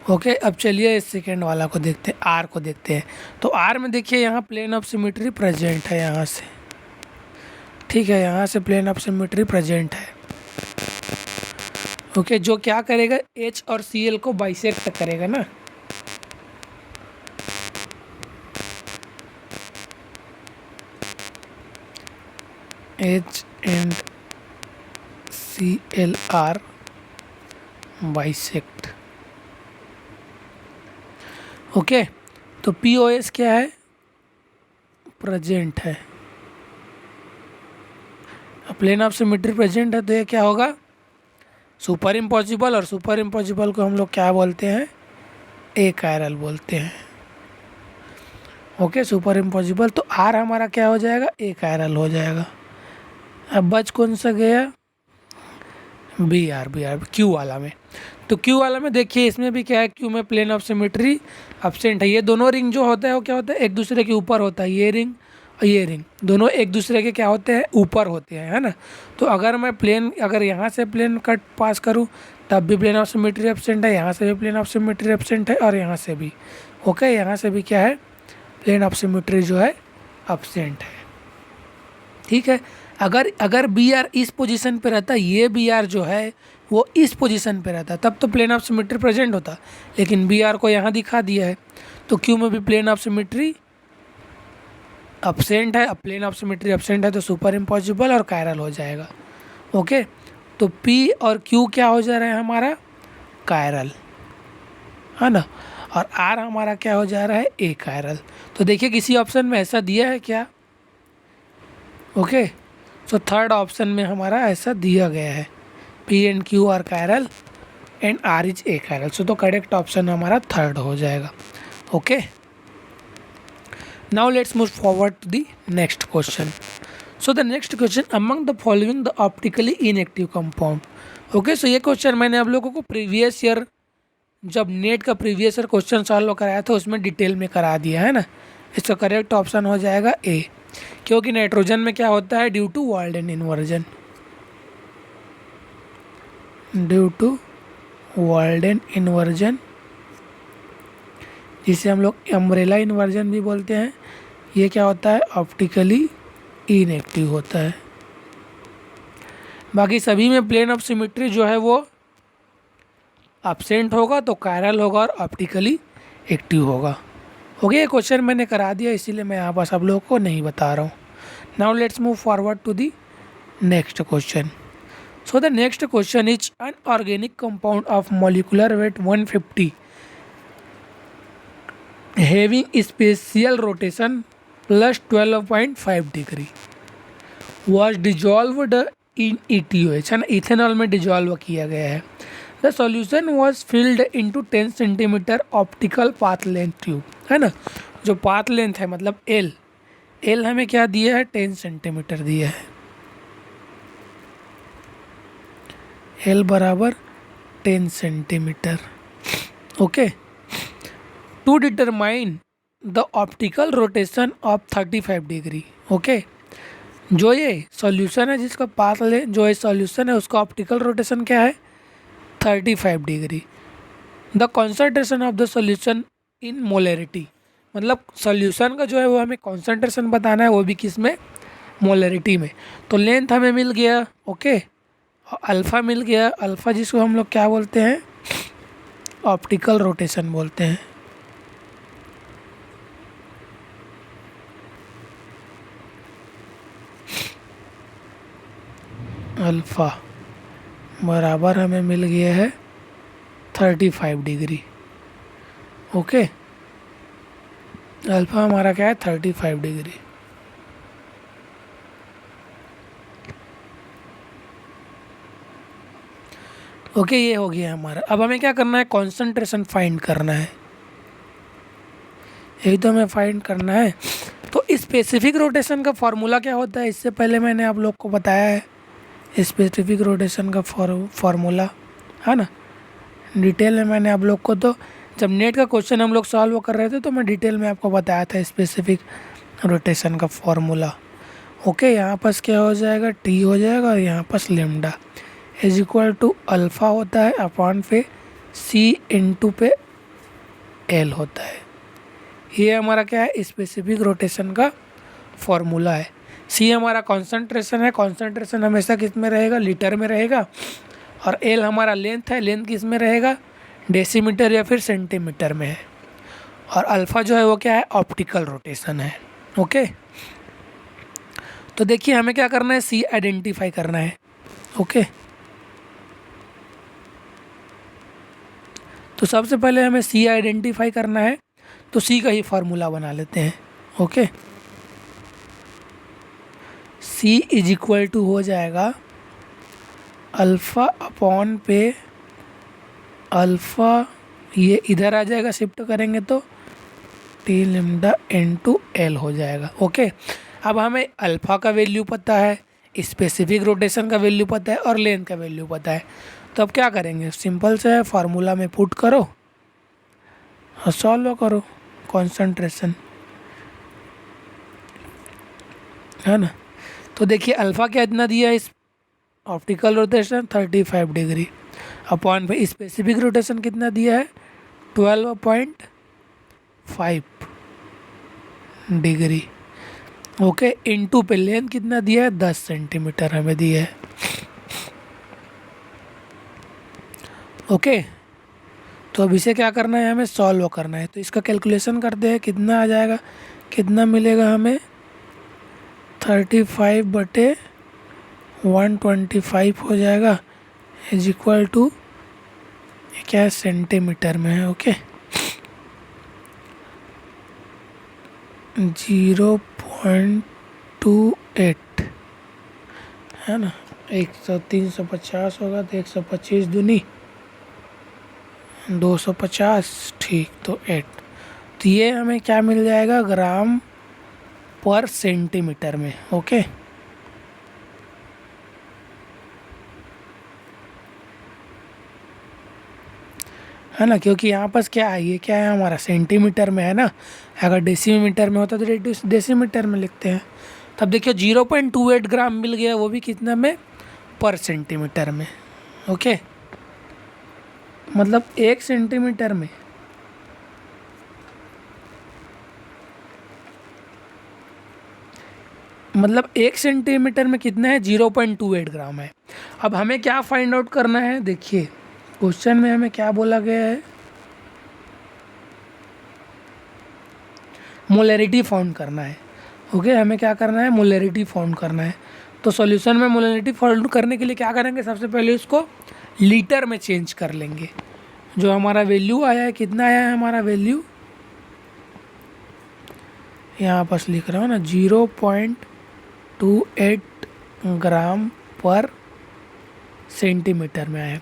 ओके, अब चलिए इस सेकेंड वाला को देखते हैं, आर को देखते हैं। तो आर में देखिए यहाँ प्लेन ऑफ सिमेट्री प्रेजेंट है यहाँ से, ठीक है, यहाँ से प्लेन ऑफ सिमेट्री प्रेजेंट है। ओके, जो क्या करेगा, H और Cl को बाइसेक्ट करेगा ना। H and Cl R bisect. Okay, तो POS क्या है, प्रेजेंट है। प्लेन ऑफ सिमेट्री प्रेजेंट है तो ये क्या होगा, सुपर इम्पॉसिबल। और सुपर इम्पॉसिबल को हम लोग क्या बोलते हैं, ए कायरल बोलते हैं। Okay, super impossible. तो आर हमारा क्या हो जाएगा, ए कायरल हो जाएगा। अब बच कौन सा गया, बी आर क्यू वाला में। तो क्यू वाला में देखिए इसमें भी क्या है, क्यू में प्लेन ऑफ सिमेट्री अब्सेंट है। ये दोनों रिंग जो होता है वो क्या होता है, एक दूसरे के ऊपर होता है। ये रिंग और ये रिंग दोनों एक दूसरे के क्या होते हैं, ऊपर होते हैं, है ना। तो अगर मैं प्लेन, अगर यहाँ से प्लेन कट पास करूँ तब भी प्लेन ऑफ सिमेट्री एब्सेंट है, यहाँ से भी प्लेन ऑफ सिमेट्री एब्सेंट है और यहाँ से भी। ओके, यहाँ से भी क्या है, प्लेन ऑफ सिमेट्री जो है एब्सेंट है। ठीक है, अगर बी आर इस पोजीशन पे रहता, ये बी आर जो है वो इस पोजीशन पे रहता, तब तो प्लेन ऑफ सिमेट्री प्रेजेंट होता। लेकिन बी आर को यहाँ दिखा दिया है, तो क्यू में भी प्लेन ऑफ सिमेट्री अब्सेंट है। अब प्लेन ऑफ सिमेट्री अब्सेंट है तो सुपर इम्पॉसिबल और कायरल हो जाएगा। ओके, तो पी और क्यू क्या हो जा रहा है हमारा, कायरल, है ना। और आर हमारा क्या हो जा रहा है, ए कायरल। तो देखिए किसी ऑप्शन में ऐसा दिया है क्या, ओके, तो थर्ड ऑप्शन में हमारा ऐसा दिया गया है, P and Q are chiral and R is a chiral. So तो करेक्ट ऑप्शन हमारा थर्ड हो जाएगा। Okay, now let's move forward to the next question. So the next question, among the following the optically inactive compound। Okay, so ये question मैंने आप लोगों को previous year जब नेट का प्रीवियस ईयर क्वेश्चन सॉल्व कराया था उसमें डिटेल में करा दिया है ना। इसका करेक्ट ऑप्शन हो जाएगा ए, क्योंकि नाइट्रोजन में क्या होता है, due to Walden inversion, due to Walden inversion, जिसे हम लोग अम्ब्रेला इन्वर्जन भी बोलते हैं, ये क्या होता है, ऑप्टिकली इनएक्टिव होता है। बाकी सभी में प्लेन ऑफ सिमेट्री जो है वो absent होगा तो chiral होगा और ऑप्टिकली एक्टिव होगा। ओके, ये क्वेश्चन मैंने करा दिया, इसीलिए मैं यहाँ पास आप लोगों को नहीं बता रहा हूँ। Now let's move forward to the next question. So the next question is an organic compound of molecular weight 150 having spatial rotation plus 12.5 degree was dissolved in ETOH, है ना, इथेनॉल में डिजॉल्व किया गया है। The solution was filled into 10 centimetre optical path length tube, है ना, जो path length है मतलब एल हमें क्या दिया है, 10 सेंटीमीटर दिया है। एल बराबर 10 centimetre. Okay, to determine the optical rotation of 35 degree. Okay, जो ये सॉल्यूशन है जिसका पाथ ले, जो ये सॉल्यूशन है उसका ऑप्टिकल रोटेशन क्या है, 35 degree. The concentration of the solution in molarity, मतलब सॉल्यूशन का जो है वो हमें कॉन्सेंट्रेशन बताना है, वो भी किस में, मोलरिटी में। तो लेंथ हमें मिल गया, ओके, अल्फ़ा मिल गया। अल्फ़ा जिसको हम लोग क्या बोलते हैं, ऑप्टिकल रोटेशन बोलते हैं। अल्फ़ा बराबर हमें मिल गया है 35 डिग्री। ओके, अल्फ़ा हमारा क्या है, 35 डिग्री। ओके, ये हो गया हमारा। अब हमें क्या करना है, कॉन्सेंट्रेशन फाइंड करना है, यही तो हमें फाइंड करना है। तो स्पेसिफिक रोटेशन का फार्मूला क्या होता है, इससे पहले मैंने आप लोग को बताया है स्पेसिफिक रोटेशन का फार्मूला, है ना, डिटेल में मैंने आप लोग को, तो जब नेट का क्वेश्चन हम लोग सॉल्व कर रहे थे तो मैं डिटेल में आपको बताया था स्पेसिफिक रोटेशन का फार्मूला। ओके, यहाँ पास क्या हो जाएगा, टी हो जाएगा, और यहाँ पास lambda is equal to alpha होता है अपॉन पे सी इंटू पे एल होता है। ये हमारा क्या है, स्पेसिफिक रोटेशन का फॉर्मूला है। सी हमारा कॉन्सेंट्रेशन है, कॉन्सेंट्रेशन हमेशा किस में रहेगा, लीटर में रहेगा, और एल हमारा लेंथ है, लेंथ किस में रहेगा, डेसीमीटर या फिर सेंटीमीटर में है, और अल्फ़ा जो है वो क्या है, ऑप्टिकल रोटेशन है। ओके, तो देखिए हमें क्या करना है, सी आइडेंटिफाई करना है। ओके, तो सबसे पहले हमें सी आइडेंटिफाई करना है, तो सी का ही फार्मूला बना लेते हैं। Okay, C is equal to हो जाएगा अल्फ़ा अपॉन पे अल्फ़ा, ये इधर आ जाएगा, शिफ्ट करेंगे तो टी लेमडा इनटू एल हो जाएगा। ओके, अब हमें अल्फ़ा का वैल्यू पता है, स्पेसिफिक रोटेशन का वैल्यू पता है, और लेंथ का वैल्यू पता है। तो अब क्या करेंगे, सिंपल से है, फार्मूला में पुट करो और सॉल्व करो, कॉन्सेंट्रेशन, है ना। तो देखिए अल्फ़ा क्या इतना दिया है, इस ऑप्टिकल रोटेशन 35 डिग्री, अपॉन पे स्पेसिफिक रोटेशन कितना दिया है, 12.5 डिग्री। ओके, इनटू पे लेंथ कितना दिया है, 10 सेंटीमीटर हमें दिया है। ओके, तो अब इसे क्या करना है, हमें सॉल्व करना है। तो इसका कैलकुलेशन करते हैं, कितना आ जाएगा, कितना मिलेगा हमें, 35/125 हो जाएगा, इज इक्वल टू, क्या है, सेंटीमीटर में है। ओके, 0.28 है ना, 350 होगा तो 125 दूनी 250, ठीक, तो 8। तो ये हमें क्या मिल जाएगा, ग्राम पर सेंटीमीटर में। ओके, है ना, क्योंकि यहाँ पास क्या है, ये क्या है हमारा, सेंटीमीटर में है ना, अगर डेसीमीटर में होता तो डेसीमीटर में लिखते हैं। तब देखिए 0.28 ग्राम मिल गया, वो भी कितना में, पर सेंटीमीटर में। ओके, मतलब 1 सेंटीमीटर में, मतलब 1 सेंटीमीटर में कितना है, 0.28 ग्राम है। अब हमें क्या फाइंड आउट करना है, देखिए क्वेश्चन में हमें क्या बोला गया है, मोलैरिटी फाउंड करना है। ओके, हमें क्या करना है, मोलैरिटी फाउंड करना है। तो सॉल्यूशन में मोलैरिटी फाउंड करने के लिए क्या करेंगे, सबसे पहले इसको लीटर में चेंज कर लेंगे। जो हमारा वैल्यू आया है, कितना आया है हमारा वैल्यू, यहाँ पास लिख रहा हूँ ना, 0.28 ग्राम पर सेंटीमीटर में आया।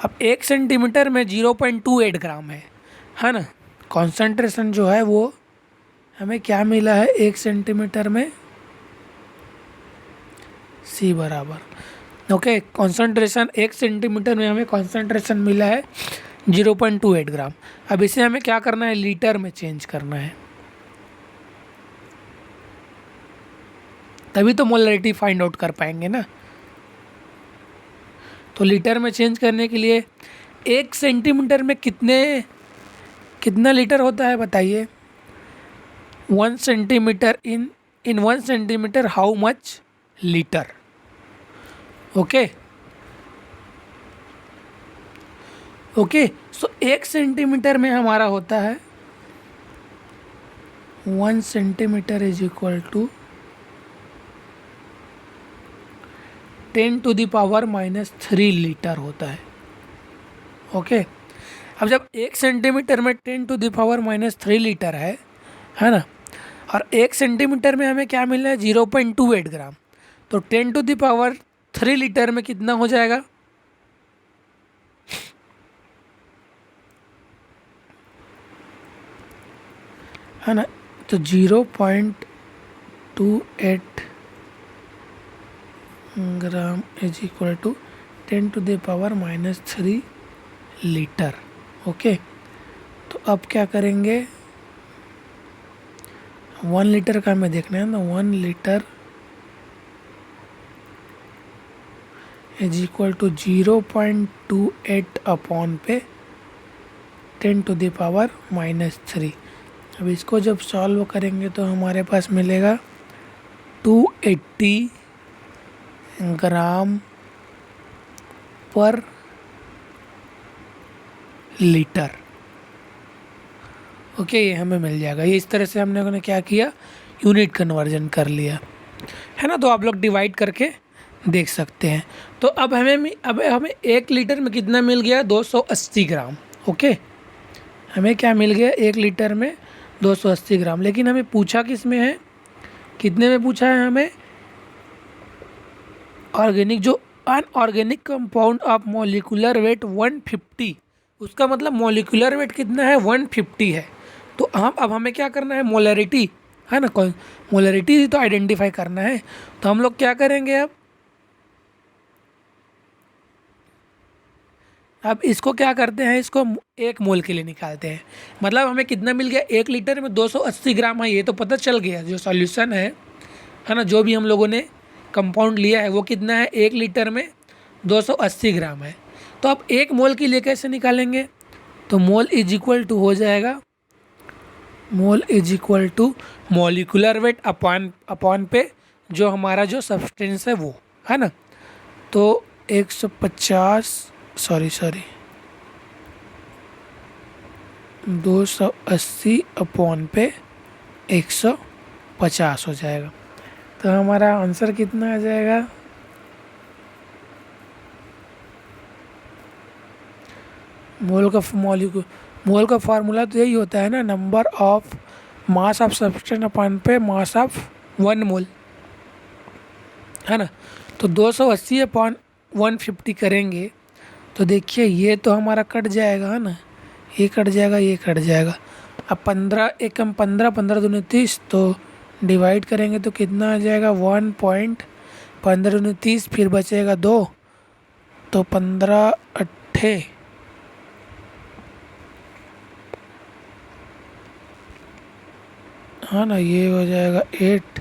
अब 1 सेंटीमीटर में 0.28 ग्राम है ना। कॉन्सेंट्रेशन जो है वो हमें क्या मिला है 1 सेंटीमीटर में, C बराबर, ओके, कॉन्सेंट्रेशन 1 सेंटीमीटर में हमें कॉन्सेंट्रेशन मिला है 0.28 ग्राम। अब इसे हमें क्या करना है, लीटर में चेंज करना है, तभी तो मोलैरिटी फाइंड आउट कर पाएंगे ना। तो लीटर में चेंज करने के लिए 1 सेंटीमीटर में कितना लीटर होता है बताइए। 1 centimetre in 1 centimetre how much litre, okay. So 1 centimetre में हमारा होता है 1 centimetre is equal to 10⁻³ litre होता है, ओके। अब जब 1 सेंटीमीटर में 10⁻³ लीटर है ना, और 1 सेंटीमीटर में हमें क्या मिल रहा है 0.28 ग्राम, तो 10⁻³ लीटर में कितना हो जाएगा, है ना। तो 0.28 gram is equal to 10⁻³ litre, okay. तो अब क्या करेंगे, 1 लीटर का हमें देखना है ना, 1 litre is equal to 0.28 upon पे 10⁻³ अब इसको जब सॉल्व करेंगे तो हमारे पास मिलेगा 280 ग्राम पर लीटर, ओके। ये हमें मिल जाएगा। ये इस तरह से हमने क्या किया, यूनिट कन्वर्जन कर लिया, है ना। तो आप लोग डिवाइड करके देख सकते हैं। तो अब हमें 1 लीटर में कितना मिल गया, 280 ग्राम, ओके। हमें क्या मिल गया 1 लीटर में 280 ग्राम। लेकिन हमें पूछा किस में है, कितने में पूछा है हमें, ऑर्गेनिक, जो unorganic compound of molecular weight 150, उसका मतलब मॉलिक्यूलर वेट कितना है 150 है। तो अब हमें क्या करना है, मोलैरिटी, है ना, मोलैरिटी तो आइडेंटिफाई करना है। तो हम लोग क्या करेंगे, अब इसको क्या करते हैं, इसको 1 मोल के लिए निकालते हैं। मतलब हमें कितना मिल गया, 1 लीटर में 280 ग्राम है, ये तो पता चल गया। जो सॉल्यूशन है ना, जो भी हम लोगों ने कंपाउंड लिया है वो कितना है, 1 लीटर में 280 ग्राम है। तो अब 1 मोल के लिए कैसे निकालेंगे, तो मोल इज इक्वल टू हो जाएगा, mole is equal to molecular weight upon पे जो हमारा जो सब्सटेंस है वो, है ना। तो 280 अपॉन पे 150 हो जाएगा। तो हमारा आंसर कितना आ जाएगा, मोल का फार्मूला तो यही होता है ना, number of mass of substance upon पे मास ऑफ 1 मोल, है ना। तो 280 अपॉन 150 करेंगे तो देखिए ये तो हमारा कट जाएगा, है ना, ये कट जाएगा, ये कट जाएगा। अब 15 एकम 15 15 दूनी 30, तो डिवाइड करेंगे तो कितना आ जाएगा 1.15 दूनी 30, फिर बचेगा 2, तो 15 अट्ठे, हाँ ना, ये हो जाएगा 8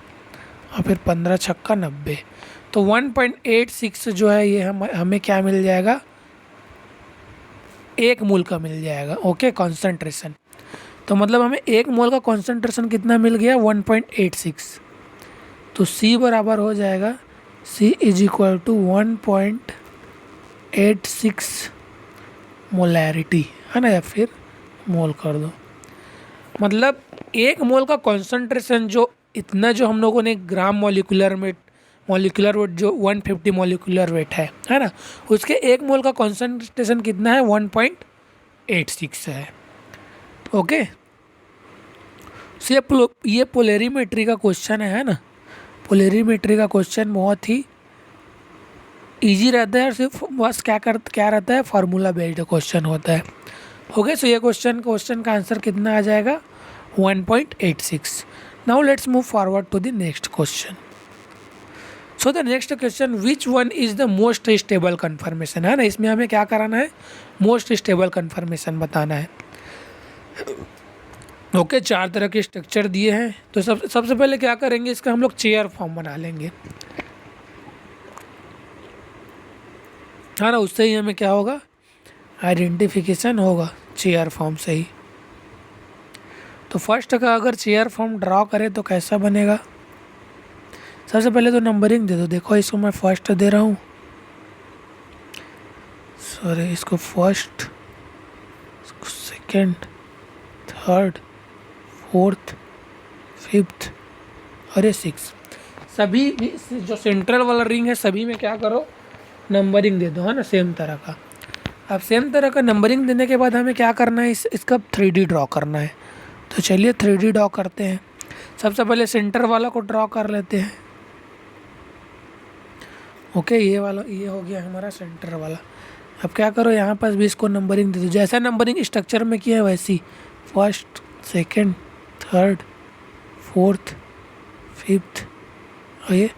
और फिर 15 छक्का 90। तो 1.86 जो है ये हमें क्या मिल जाएगा, 1 मोल का मिल जाएगा, ओके, कॉन्सेंट्रेशन। तो मतलब हमें 1 मोल का कॉन्सेंट्रेशन कितना मिल गया 1.86। तो C बराबर हो जाएगा, C is equal to 1.86 molarity, है ना, या फिर मोल कर दो। मतलब एक मोल का कॉन्सेंट्रेशन जो इतना, जो हम लोगों ने ग्राम मॉलिक्यूलर वेट जो 150 मॉलिक्यूलर वेट है ना, उसके एक मोल का कॉन्सेंट्रेशन कितना है, 1.86 है। ओके, सो ये पोलरीमेट्री का क्वेश्चन है ना। पोलरीमेट्री का क्वेश्चन बहुत ही इजी रहता है और सिर्फ बस क्या रहता है, फार्मूला बेस्ड क्वेश्चन होता है। ओके, सो ये क्वेश्चन का आंसर कितना आ जाएगा, 1.86। Now let's move forward to the next question. So the next question, which one is the most stable conformation, है ना। इसमें हमें क्या कराना है, मोस्ट स्टेबल कन्फर्मेशन बताना है। ओके, चार तरह के स्ट्रक्चर दिए हैं, तो सबसे पहले क्या करेंगे, इसका हम लोग चेयर फॉर्म बना लेंगे, है ना। उससे ही हमें क्या होगा, आइडेंटिफिकेशन होगा चेयर फॉर्म से ही। तो फर्स्ट का अगर चेयर फॉर्म ड्रॉ करें तो कैसा बनेगा, सबसे पहले तो नंबरिंग दे दो। देखो इसको मैं फर्स्ट दे रहा हूँ, सॉरी, इसको फर्स्ट, इसको सेकेंड, थर्ड, फोर्थ, फिफ्थ और ये सिक्स। सभी जो सेंट्रल वाला रिंग है सभी में क्या करो, नंबरिंग दे दो, है ना, सेम तरह का। अब सेम तरह का नंबरिंग देने के बाद हमें क्या करना है, इसका 3D ड्रॉ करना है। तो चलिए 3D ड्रॉ करते हैं। सबसे पहले सेंटर वाला को ड्रॉ कर लेते हैं। ओके, ये वाला, ये हो गया हमारा सेंटर वाला। अब क्या करो, यहाँ पास भी इसको नंबरिंग दे दो, जैसा नंबरिंग स्ट्रक्चर में किया है वैसी, first, second, third, fourth, fifth और ये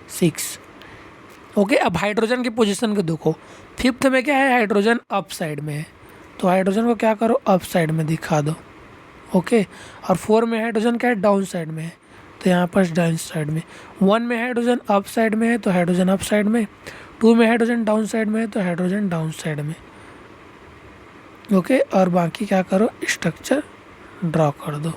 सिक्स। ओके, अब हाइड्रोजन की पोजीशन को देखो। फिफ्थ में क्या है, हाइड्रोजन अप साइड में है, तो हाइड्रोजन को क्या करो, अप साइड में दिखा दो। ओके, और 4 में हाइड्रोजन क्या है, डाउन साइड में है, तो यहाँ पर डाउन साइड में। 1 में हाइड्रोजन अप साइड में है तो हाइड्रोजन अप साइड में। 2 में हाइड्रोजन डाउन साइड में है तो हाइड्रोजन डाउन साइड में। ओके, और बाकी क्या करो, स्ट्रक्चर ड्रॉ कर दो।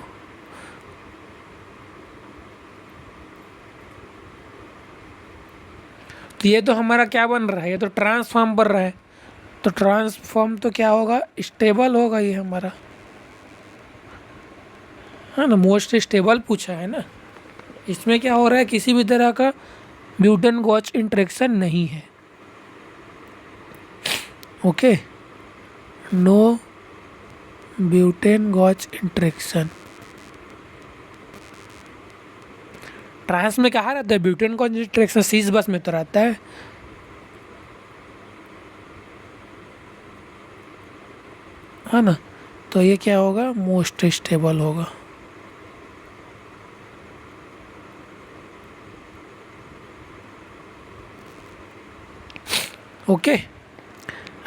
तो ये तो हमारा क्या बन रहा है, ये तो ट्रांसफॉर्म बन रहा है। तो ट्रांसफॉर्म तो क्या होगा, स्टेबल होगा ये हमारा, है ना। मोस्ट स्टेबल पूछा है ना, इसमें क्या हो रहा है, किसी भी तरह का ब्यूटेन गॉच इंटरेक्शन नहीं है। Okay, no butane gauche interaction. Trans में कहाँ रहता है, ब्यूटेन गॉच इंटरेक्शन सीस बस में तो रहता है ना। तो ये क्या होगा, मोस्ट स्टेबल होगा। ओके,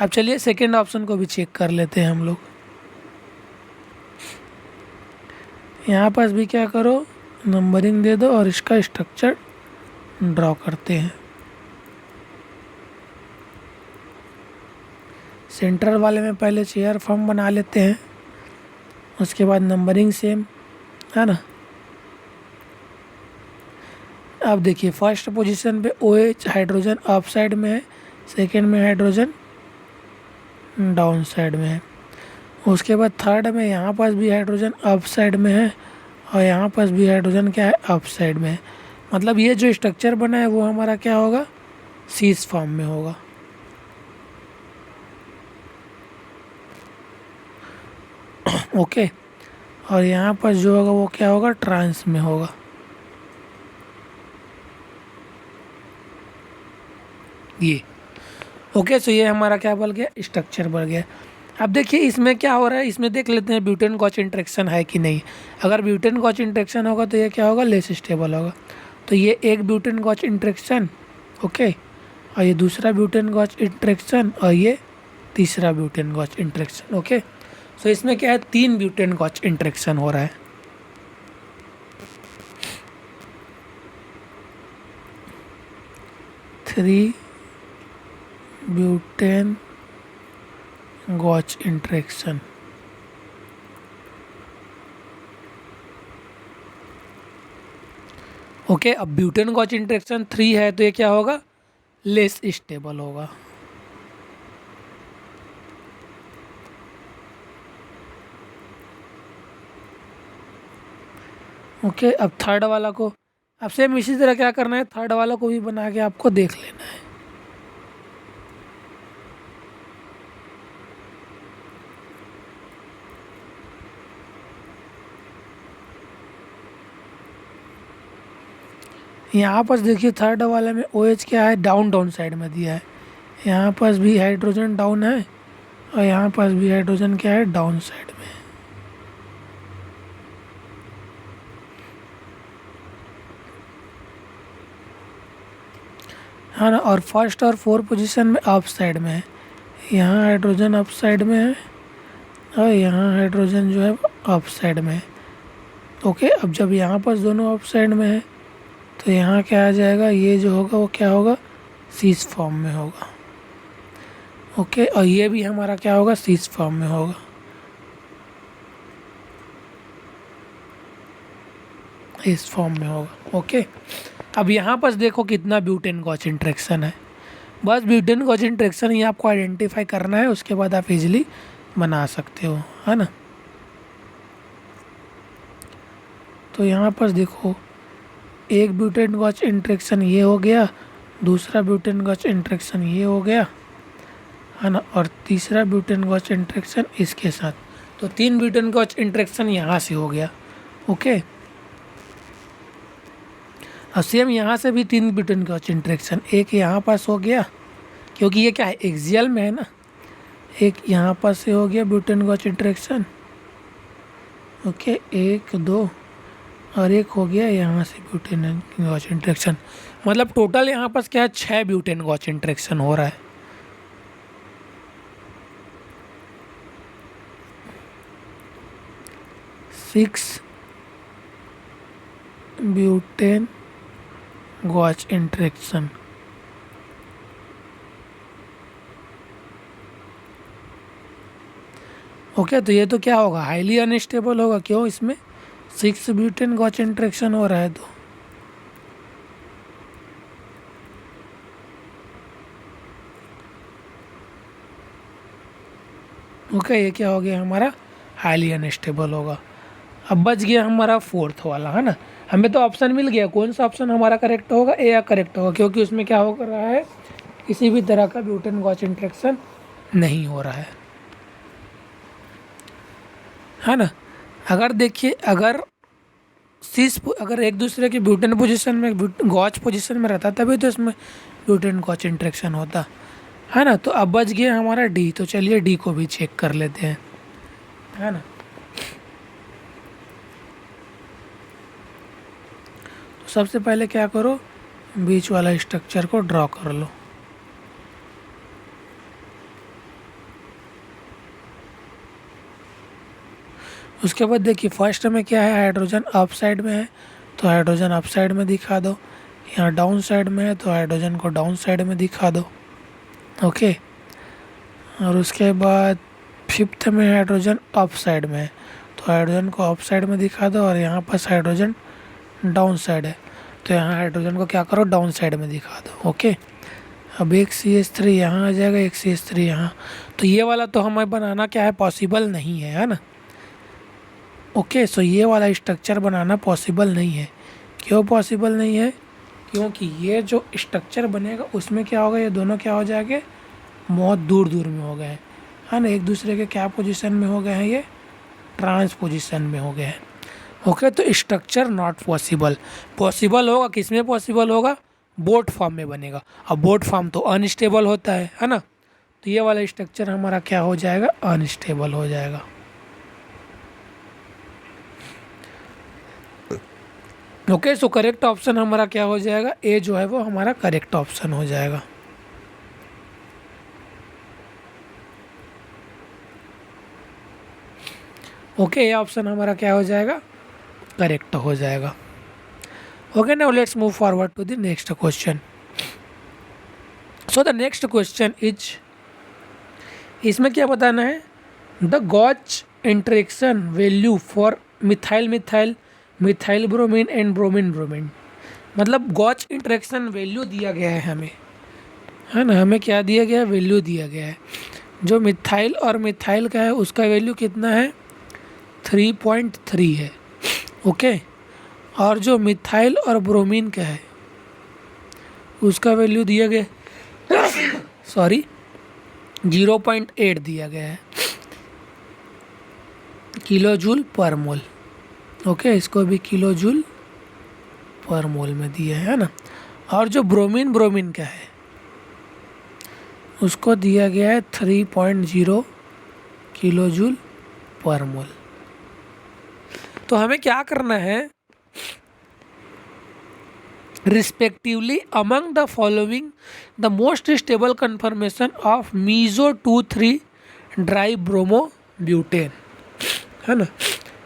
अब चलिए सेकेंड ऑप्शन को भी चेक कर लेते हैं हम लोग। यहाँ पास भी क्या करो, नंबरिंग दे दो और इसका स्ट्रक्चर ड्रॉ करते हैं। सेंट्रल वाले में पहले चेयर फॉर्म बना लेते हैं, उसके बाद नंबरिंग सेम, है ना। अब देखिए फर्स्ट पोजीशन पे OH हाइड्रोजन अप साइड में है, सेकेंड में हाइड्रोजन डाउन साइड में है। उसके बाद थर्ड में यहाँ पास भी हाइड्रोजन अप साइड में है और यहाँ पास भी हाइड्रोजन क्या है, अप साइड में है। मतलब ये जो स्ट्रक्चर बना है वो हमारा क्या होगा, सीस फॉर्म में होगा। ओके, और यहाँ पर जो होगा वो क्या होगा, ट्रांस में होगा। ये ओके, सो ये हमारा क्या बन गया, स्ट्रक्चर बन गया। अब देखिए इसमें क्या हो रहा है, इसमें देख लेते हैं ब्यूटेन गॉच इंटरेक्शन है कि नहीं। अगर ब्यूटेन गॉच इंटरेक्शन होगा तो ये क्या होगा, लेस स्टेबल होगा। तो ये एक ब्यूटेन गॉच इंटरेक्शन, ओके, और ये दूसरा ब्यूटेन गॉच इंटरेक्शन और ये तीसरा ब्यूटेन गॉच इंटरेक्शन। ओके, सो इसमें क्या है, 3 ब्यूटेन गॉच इंटरेक्शन हो रहा है। Three butane gauche interaction. Okay, अब ब्यूटेन गॉच इंटरेक्शन 3 है तो ये क्या होगा, लेस स्टेबल होगा। ओके, अब थर्ड वाला को अब सेम इसी तरह क्या करना है, थर्ड वाला को भी बना के आपको देख लेना है। यहाँ पर देखिए थर्ड वाले में OH क्या है, डाउन डाउन साइड में दिया है। यहाँ पर भी हाइड्रोजन डाउन है और यहाँ पर भी हाइड्रोजन क्या है, डाउन साइड में। हाँ ना, और फर्स्ट और फोर्थ पोजीशन में अप साइड में है। यहाँ हाइड्रोजन अप साइड में है और यहाँ हाइड्रोजन जो है अप साइड में है। ओके, अब जब यहाँ पर दोनों अप साइड में है तो यहाँ क्या आ जाएगा, ये जो होगा वो क्या होगा, सीस फॉर्म में होगा। ओके, और ये भी हमारा क्या होगा, सीस फॉर्म में होगा। इस फॉर्म में होगा। ओके, अब यहाँ पर देखो कितना ब्यूटेन गॉच इंटरेक्शन है। बस ब्यूटेन गॉच इंटरेक्शन ही आपको आइडेंटिफाई करना है, उसके बाद आप इजीली बना सकते हो, है ना। तो यहाँ पर देखो एक ब्यूटेन गॉच इंटरेक्शन ये हो गया, दूसरा ब्यूटेन गॉच इंटरेक्शन ये हो गया, है ना, और तीसरा ब्यूटेन गॉच इंटरेक्शन इसके साथ। तो 3 ब्यूटेन गॉच इंटरेक्शन यहाँ से हो गया। ओके, और सेम यहाँ से भी 3 ब्यूटेन गॉच इंटरेक्शन, एक यहाँ पास हो गया क्योंकि ये क्या है, एक्सियल में है ना। एक यहाँ पर से हो गया ब्यूटेन गॉच इंटरेक्शन। ओके, 1 2 और एक हो गया यहाँ से ब्यूटेन गॉच इंटरेक्शन। मतलब टोटल यहाँ पर क्या है, 6 ब्यूटेन गॉच इंटरेक्शन हो रहा है। Six butane gauche interaction. Okay, तो ये तो क्या होगा, हाईली अनस्टेबल होगा। क्यों, इसमें 6 ब्यूटेन गॉच इंटरेक्शन हो रहा है। तो ओके, ये क्या हो गया हमारा, हाईली अनस्टेबल होगा। अब बच गया हमारा फोर्थ वाला, है ना। हमें तो ऑप्शन मिल गया, कौन सा ऑप्शन हमारा करेक्ट होगा, ए या करेक्ट होगा, क्योंकि उसमें क्या हो रहा है, किसी भी तरह का ब्यूटेन गॉच इंटरेक्शन नहीं हो रहा है ना। अगर देखिए, अगर एक दूसरे के ब्यूटेन पोजीशन में, गॉच पोजीशन में रहता तभी तो इसमें ब्यूटेन गॉच इंटरेक्शन होता, है ना। तो अब बच गया हमारा डी, तो चलिए डी को भी चेक कर लेते हैं, है ना। तो सबसे पहले क्या करो, बीच वाला स्ट्रक्चर को ड्रॉ कर लो। उसके बाद देखिए फर्स्ट में क्या है, हाइड्रोजन अप साइड में है तो हाइड्रोजन अप साइड में दिखा दो। यहाँ डाउन साइड में है तो हाइड्रोजन को डाउन साइड में दिखा दो। ओके, और उसके बाद फिफ्थ में हाइड्रोजन अप साइड में है तो हाइड्रोजन को अप साइड में दिखा दो, और यहाँ पर हाइड्रोजन डाउन साइड है तो यहाँ हाइड्रोजन को क्या करो, डाउन साइड में दिखा दो। ओके, अब एक CH3 यहाँ आ जाएगा, एक CH3 यहाँ। तो ये वाला तो हमें बनाना क्या है, पॉसिबल नहीं है ना। ओके, सो ये वाला स्ट्रक्चर बनाना पॉसिबल नहीं है। क्यों पॉसिबल नहीं है, क्योंकि ये जो स्ट्रक्चर बनेगा उसमें क्या होगा, ये दोनों क्या हो जाएंगे, बहुत दूर दूर में हो गए हैं, है ना। एक दूसरे के क्या पोजीशन में हो गए हैं, ये ट्रांस पोजीशन में हो गए हैं। ओके, तो स्ट्रक्चर नॉट पॉसिबल। पॉसिबल होगा किस में, पॉसिबल होगा बोट फॉर्म में बनेगा। अब बोट फॉर्म तो अनस्टेबल होता है ना। तो ये वाला स्ट्रक्चर हमारा क्या हो जाएगा, अनस्टेबल हो जाएगा। ओके, सो करेक्ट ऑप्शन हमारा क्या हो जाएगा, ए जो है वो हमारा करेक्ट ऑप्शन हो जाएगा। ओके, ये ऑप्शन हमारा क्या हो जाएगा, करेक्ट हो जाएगा। Okay, now let's move forward to the next question. So the next question is, इसमें क्या बताना है, the gauche interaction value for methyl methyl, methyl bromine and bromine bromine. मतलब गॉच इंटरेक्शन वैल्यू दिया गया है हमें, है ना। हमें क्या दिया गया है, वैल्यू दिया गया है। जो मिथाइल और मिथाइल का है उसका वैल्यू कितना है, 3.3 है। ओके, और जो मिथाइल और ब्रोमीन का है उसका वैल्यू दिया गया सॉरी 0.8 दिया गया है किलो जूल पर मोल। ओके, इसको भी किलो जूल पर मोल में दिया है ना। और जो ब्रोमीन का है उसको दिया गया है 3.0 किलो जूल पर मोल। तो हमें क्या करना है, respectively among the following the most stable conformation of meso 2,3 di bromo butane, है ना।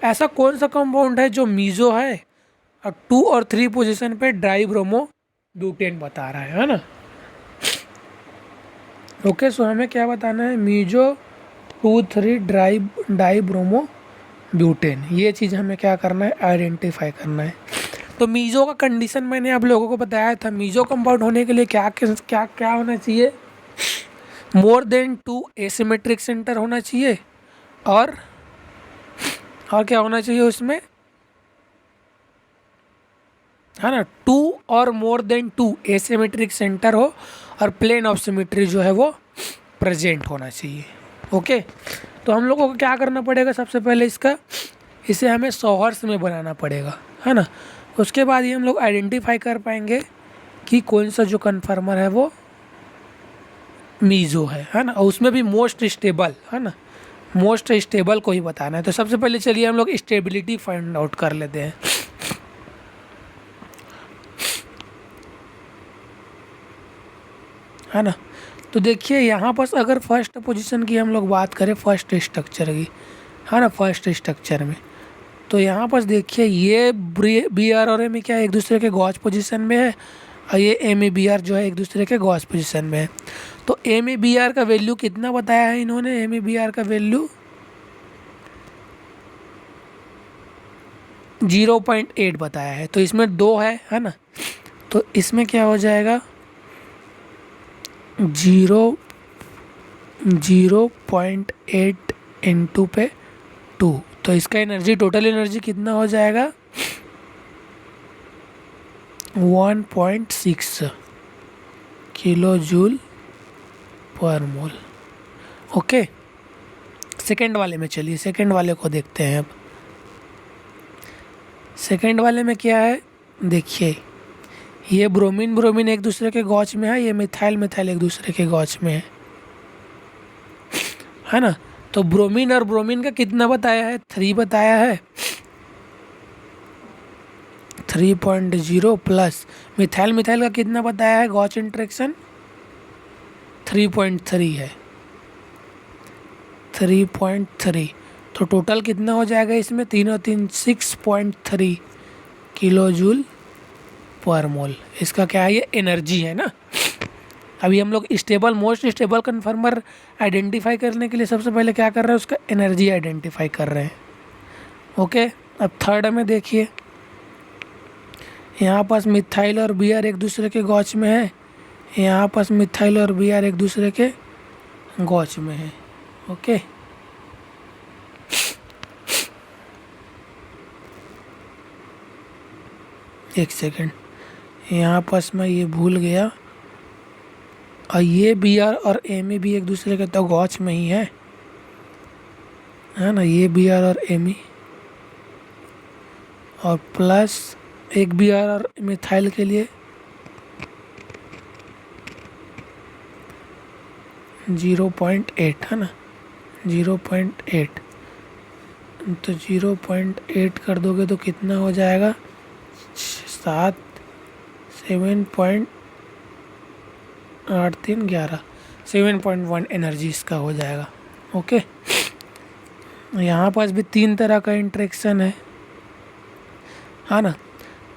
ऐसा कौन सा कंपाउंड है जो मीजो है और 2 और 3 पोजीशन पे ड्राई ब्रोमो ब्यूटेन बता रहा है ना। ओके, सो हमें क्या बताना है, मीजो 2,3 डाई ब्रोमो ब्यूटेन, ये चीज़ हमें क्या करना है, आइडेंटिफाई करना है। तो मीजो का कंडीशन मैंने आप लोगों को बताया था, मीजो कंपाउंड होने के लिए क्या क्या क्या होना चाहिए, मोर देन 2 एसिमेट्रिक सेंटर होना चाहिए और क्या होना चाहिए उसमें, है ना, 2 और मोर देन 2 एसिमेट्रिक सेंटर हो और प्लेन ऑफ सिमेट्री जो है वो प्रेजेंट होना चाहिए। ओके, तो हम लोगों को क्या करना पड़ेगा, सबसे पहले इसे हमें सॉहर्स में बनाना पड़ेगा, है ना। उसके बाद ही हम लोग आइडेंटिफाई कर पाएंगे कि कौन सा जो कन्फर्मर है वो मीजो है ना, और उसमें भी मोस्ट स्टेबल, है ना, मोस्ट स्टेबल को ही बताना है। तो सबसे पहले चलिए हम लोग स्टेबिलिटी फाइंड आउट कर लेते हैं। है ना, तो देखिए यहाँ पर अगर फर्स्ट पोजीशन की हम लोग बात करें, फर्स्ट स्ट्रक्चर की, है ना, फर्स्ट स्ट्रक्चर में, तो यहाँ पर देखिए ये बी आर और एम क्या एक दूसरे के गॉस पोजीशन में है और ये एम ए बी आर जो है एक दूसरे के गॉस पोजीशन में है। तो एम ए बी आर का वैल्यू कितना बताया है इन्होंने, एम ए बी आर का वैल्यू 0.8 बताया है। तो इसमें 2 है ना, तो इसमें क्या हो जाएगा 0.8 इंटू पे 2, तो इसका एनर्जी, टोटल एनर्जी कितना हो जाएगा 1.6 किलो जूल पर मोल। ओके, सेकेंड वाले में चलिए, सेकेंड वाले को देखते हैं। अब सेकेंड वाले में क्या है, देखिए ये ब्रोमीन एक दूसरे के गॉच में है, ये मिथाइल एक दूसरे के गॉच में है ना। तो ब्रोमीन और ब्रोमीन का कितना बताया है, 3 बताया है, 3.0 प्लस मिथाइल का कितना बताया है, गॉच इंटरेक्शन 3.3 है, 3.3। तो टोटल कितना हो जाएगा इसमें, 3 और 3 6.3 किलो जूल पर मोल। इसका क्या है, ये एनर्जी है ना। अभी हम लोग मोस्ट स्टेबल कन्फर्मर आइडेंटिफाई करने के लिए सबसे पहले क्या कर रहे हैं, उसका एनर्जी आइडेंटिफाई कर रहे हैं। ओके, अब थर्ड में देखिए, यहाँ पास मिथाइल और बी आर एक दूसरे के गॉच में है, यहाँ पास मिथाइल और बी आर एक दूसरे के गॉच में है। ओके, एक सेकेंड, यहाँ पास मैं ये भूल गया, और ये बी आर और एम ई भी एक दूसरे के तो गॉच में ही है ना, ये बी आर और एम ई, और प्लस एक बी आर और मिथाइल के लिए 0.8 है ना, 0.8। तो 0.8 कर दोगे तो कितना हो जाएगा, 7.1 एनर्जी इसका हो जाएगा। ओके, यहाँ पास भी 3 तरह का इंटरेक्शन है ना।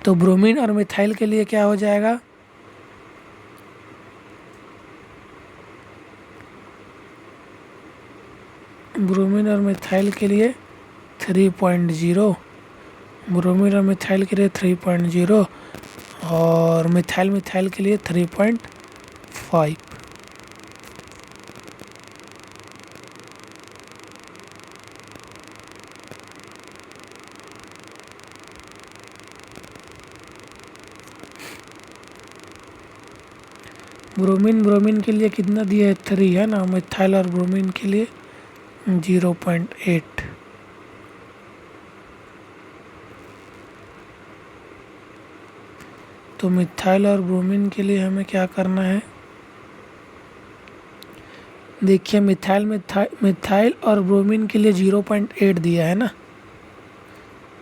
तो ब्रोमीन और मिथाइल के लिए क्या हो जाएगा, ब्रोमीन और मिथाइल के लिए 3.0, ब्रोमीन और मिथाइल के लिए 3.0 और मिथाइल के लिए 3.5। ब्रोमीन ब्रोमीन के लिए कितना दिया है 3 है ना, मिथाइल और ब्रोमीन के लिए 0.8। तो मिथाइल और ब्रोमीन के लिए हमें क्या करना है, देखिए मिथाइल और ब्रोमीन के लिए 0.8 दिया है ना,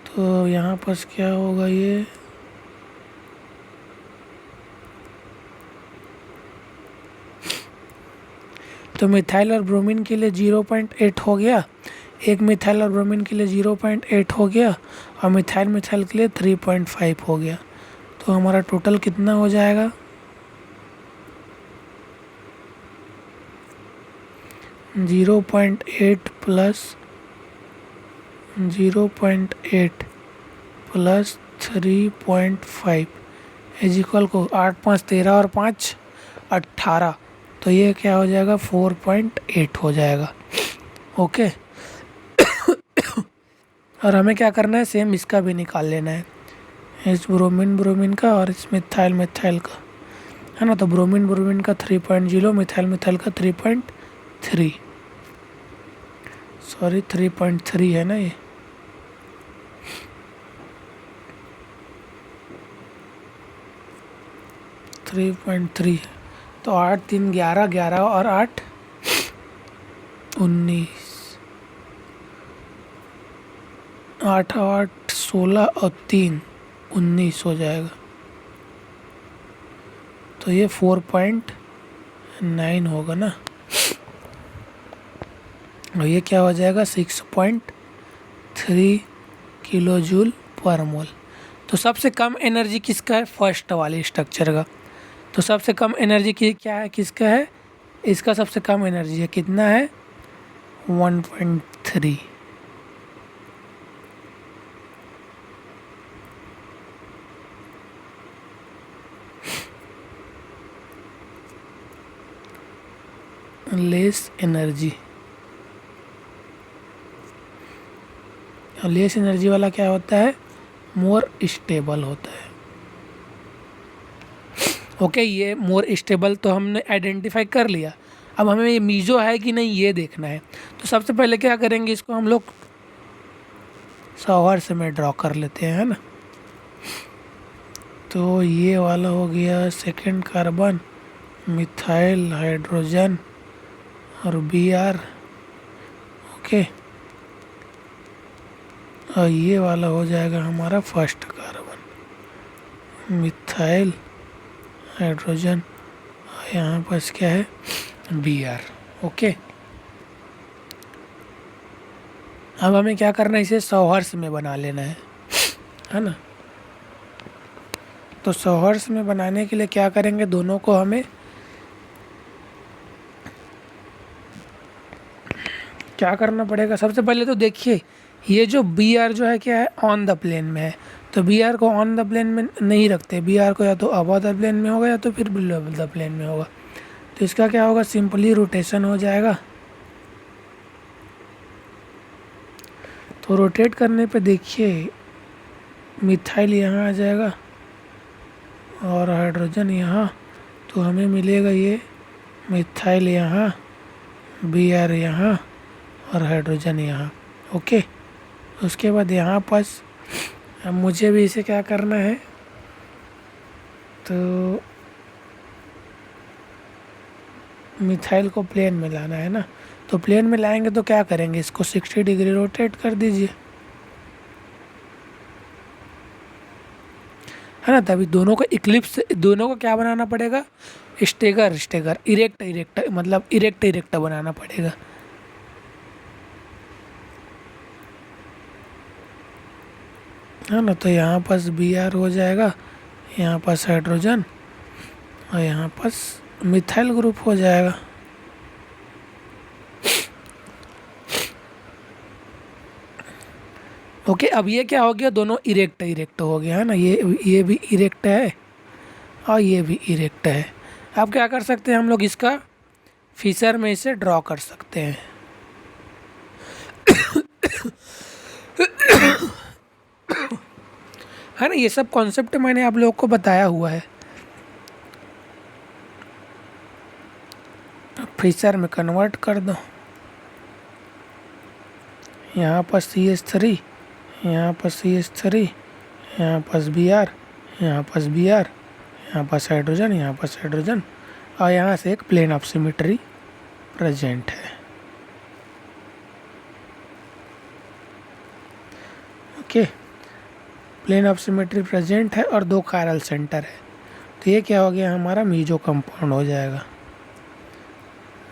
तो यहाँ पर क्या होगा ये, तो मिथाइल और ब्रोमीन के लिए 0.8 हो गया, एक मिथाइल और ब्रोमीन के लिए 0.8 हो गया, और मिथाइल मिथाइल के लिए 3.5 हो गया। तो हमारा टोटल कितना हो जाएगा, 0.8 प्लस 0.8 प्लस 3.5 इज इक्वल को 8 5 13 और 5 18, तो ये क्या हो जाएगा 4.8 हो जाएगा। ओके। और हमें क्या करना है, सेम इसका भी निकाल लेना है, इस ब्रोमीन ब्रोमीन का और इस मिथाइल मिथाइल का, है ना। तो ब्रोमीन ब्रोमीन का 3.0, मिथाइल मिथाइल का 3.3, सॉरी 3.3 है ना ये। थ्री पॉइंट थ्री, तो 8 3 11, 11 और 8 19, 8 8 16 और 3 19 हो जाएगा। तो ये 4.9 होगा ना, और ये क्या हो जाएगा 6.3 किलो जूल पर मोल। तो सबसे कम एनर्जी किसका है, फर्स्ट वाले स्ट्रक्चर का। तो सबसे कम एनर्जी की क्या है, किसका है, इसका सबसे कम एनर्जी है, कितना है 1.3। लेस एनर्जी, लेस एनर्जी वाला क्या होता है, मोर स्टेबल होता है। ओके, ये मोर स्टेबल तो हमने आइडेंटिफाई कर लिया। अब हमें ये मीज़ो है कि नहीं ये देखना है। तो सबसे पहले क्या करेंगे, इसको हम लोग सॉवर्स में ड्रॉ कर लेते हैं, है ना। तो ये वाला हो गया सेकंड कार्बन, मिथाइल हाइड्रोजन और Br। ओके, और ये वाला हो जाएगा हमारा फर्स्ट कार्बन, मिथाइल हाइड्रोजन, और यहाँ पर क्या है Br। ओके, अब हमें क्या करना है, इसे सॉवर्स में बना लेना है ना। तो सॉवर्स में बनाने के लिए क्या करेंगे, दोनों को हमें क्या करना पड़ेगा, सबसे पहले तो देखिए ये जो Br जो है क्या है, ऑन द प्लेन में है। तो Br को ऑन द प्लेन में नहीं रखते, Br को या तो अबव द प्लेन में होगा या तो फिर बिलो द प्लेन में होगा। तो इसका क्या होगा, सिंपली रोटेशन हो जाएगा। तो रोटेट करने पे देखिए मिथाइल यहाँ आ जाएगा और हाइड्रोजन यहाँ, तो हमें मिलेगा ये मिथाइल यहाँ, Br यहाँ और हाइड्रोजन यहाँ। ओके, उसके बाद यहाँ पास अब मुझे भी इसे क्या करना है, तो मिथाइल को प्लेन में लाना है ना। तो प्लेन में लाएंगे तो क्या करेंगे, इसको 60 डिग्री रोटेट कर दीजिए, है ना। तभी दोनों को इक्लिप्स, दोनों को क्या बनाना पड़ेगा, स्टेगर स्टेगर, इरेक्ट इरेक्ट, मतलब इरेक्ट इरेक्ट बनाना पड़ेगा। है ना। तो यहाँ पास Br हो जाएगा, यहाँ पास हाइड्रोजन और यहाँ पास मिथाइल ग्रुप हो जाएगा। ओके, अब ये क्या हो गया, दोनों इरेक्ट इरेक्ट हो गया, है ना। ये भी इरेक्ट है और ये भी इरेक्ट है। अब क्या कर सकते हैं हम लोग, इसका फिशर में इसे ड्रॉ कर सकते हैं। है ना, ये सब कॉन्सेप्ट मैंने आप लोगों को बताया हुआ है। फीचर में कन्वर्ट कर दो। यहाँ पर CH3, यहाँ पर CH3, यहाँ पर Br, यहाँ पर Br, यहाँ पर हाइड्रोजन, यहाँ पर हाइड्रोजन, और यहाँ से एक प्लेन ऑफ सिमेट्री प्रेजेंट है। Okay, plane of symmetry present है और 2 कायरल सेंटर है। तो ये क्या हो गया, हमारा मीजो कंपाउंड हो जाएगा,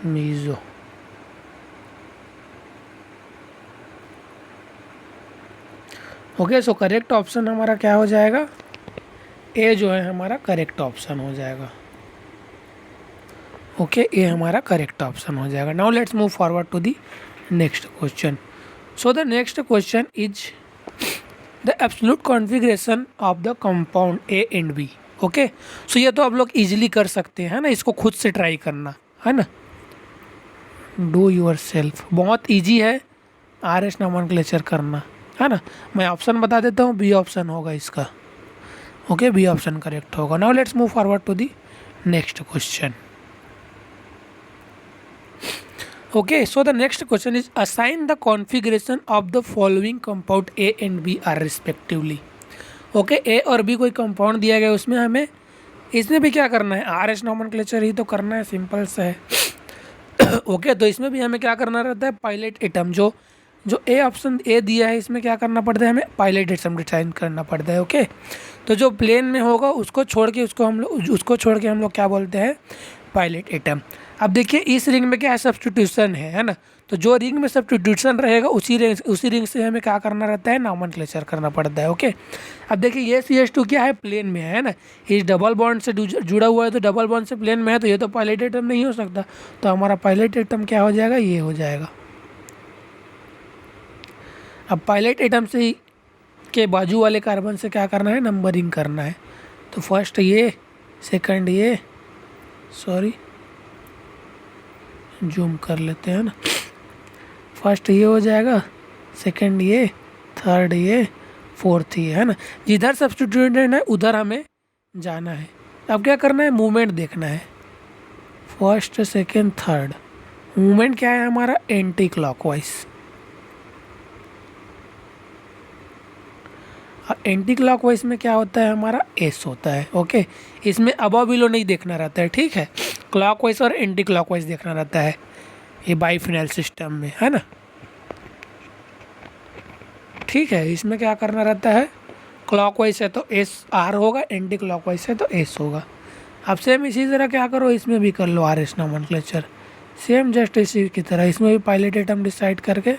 meso. Okay, so correct option हमारा क्या हो जाएगा, ए जो है हमारा करेक्ट ऑप्शन हो जाएगा। ओके, ए हमारा करेक्ट ऑप्शन हो जाएगा। Now let's move forward to the next question. So the next question is the absolute configuration of the compound A and B. Okay, so ये तो आप लोग इजीली कर सकते हैं ना, इसको खुद से ट्राई करना है ना, डू योर सेल्फ, बहुत ईजी है RS नोमेनक्लेचर करना, है ना। मैं ऑप्शन बता देता हूँ, बी ऑप्शन होगा इसका। ओके, बी ऑप्शन करेक्ट होगा। Now let's move forward to the next question. Okay, so the next question is assign the configuration of the following compound A and B are respectively. Okay, A और B कोई compound दिया गया, उसमें हमें इसमें भी क्या करना है, RS नोमेनक्लेचर ही तो करना है, सिंपल सा है। ओके, तो इसमें भी हमें क्या करना रहता है, पायलट एटम, जो ए ऑप्शन ए दिया है इसमें क्या करना पड़ता है, हमें पायलट एटम डिजाइन करना पड़ता है। ओके, तो जो प्लेन में होगा उसको छोड़ के हम लोग क्या बोलते हैं, पायलट एटम। अब देखिए इस रिंग में क्या है, सब्स्टिट्यूशन है ना, तो जो रिंग में सब्स्टिट्यूशन रहेगा उसी रिंग से हमें क्या करना रहता है, नोमेनक्लेचर करना पड़ता है। ओके, अब देखिए ये CH2 क्या है, प्लेन में है ना, इस डबल बॉन्ड से जुड़ा हुआ है, तो डबल बॉन्ड से प्लेन में है, तो ये तो पायलट एटम नहीं हो सकता, तो हमारा पायलट एटम क्या हो जाएगा, ये हो जाएगा। अब पायलट एटम से के बाजू वाले कार्बन से क्या करना है, नंबरिंग करना है। तो फर्स्ट ये, सेकंड ये, सॉरी जूम कर लेते हैं ना, फर्स्ट ये हो जाएगा, सेकंड ये, थर्ड ये, फोर्थ ये, है ना। जिधर सब्स्टिट्यूटेड है उधर हमें जाना है। अब क्या करना है, मूवमेंट देखना है, फर्स्ट सेकंड थर्ड। मूवमेंट क्या है हमारा, एंटी क्लॉकवाइज। एंटी क्लॉकवाइज में क्या होता है हमारा, एस होता है। ओके, इसमें अबव बिलो नहीं देखना रहता है, ठीक है, क्लॉकवाइज और एंटी क्लॉकवाइज देखना रहता है ये बाइफिनाइल सिस्टम में, है ना। ठीक है, इसमें क्या करना रहता है, क्लॉकवाइज है तो SR होगा, एंटी क्लॉकवाइज है तो S होगा। अब सेम इसी तरह क्या करो, इसमें भी कर लो RS नोमेनक्लेचर, सेम जस्ट इसी की तरह इसमें भी पायलट एटम डिसाइड करके।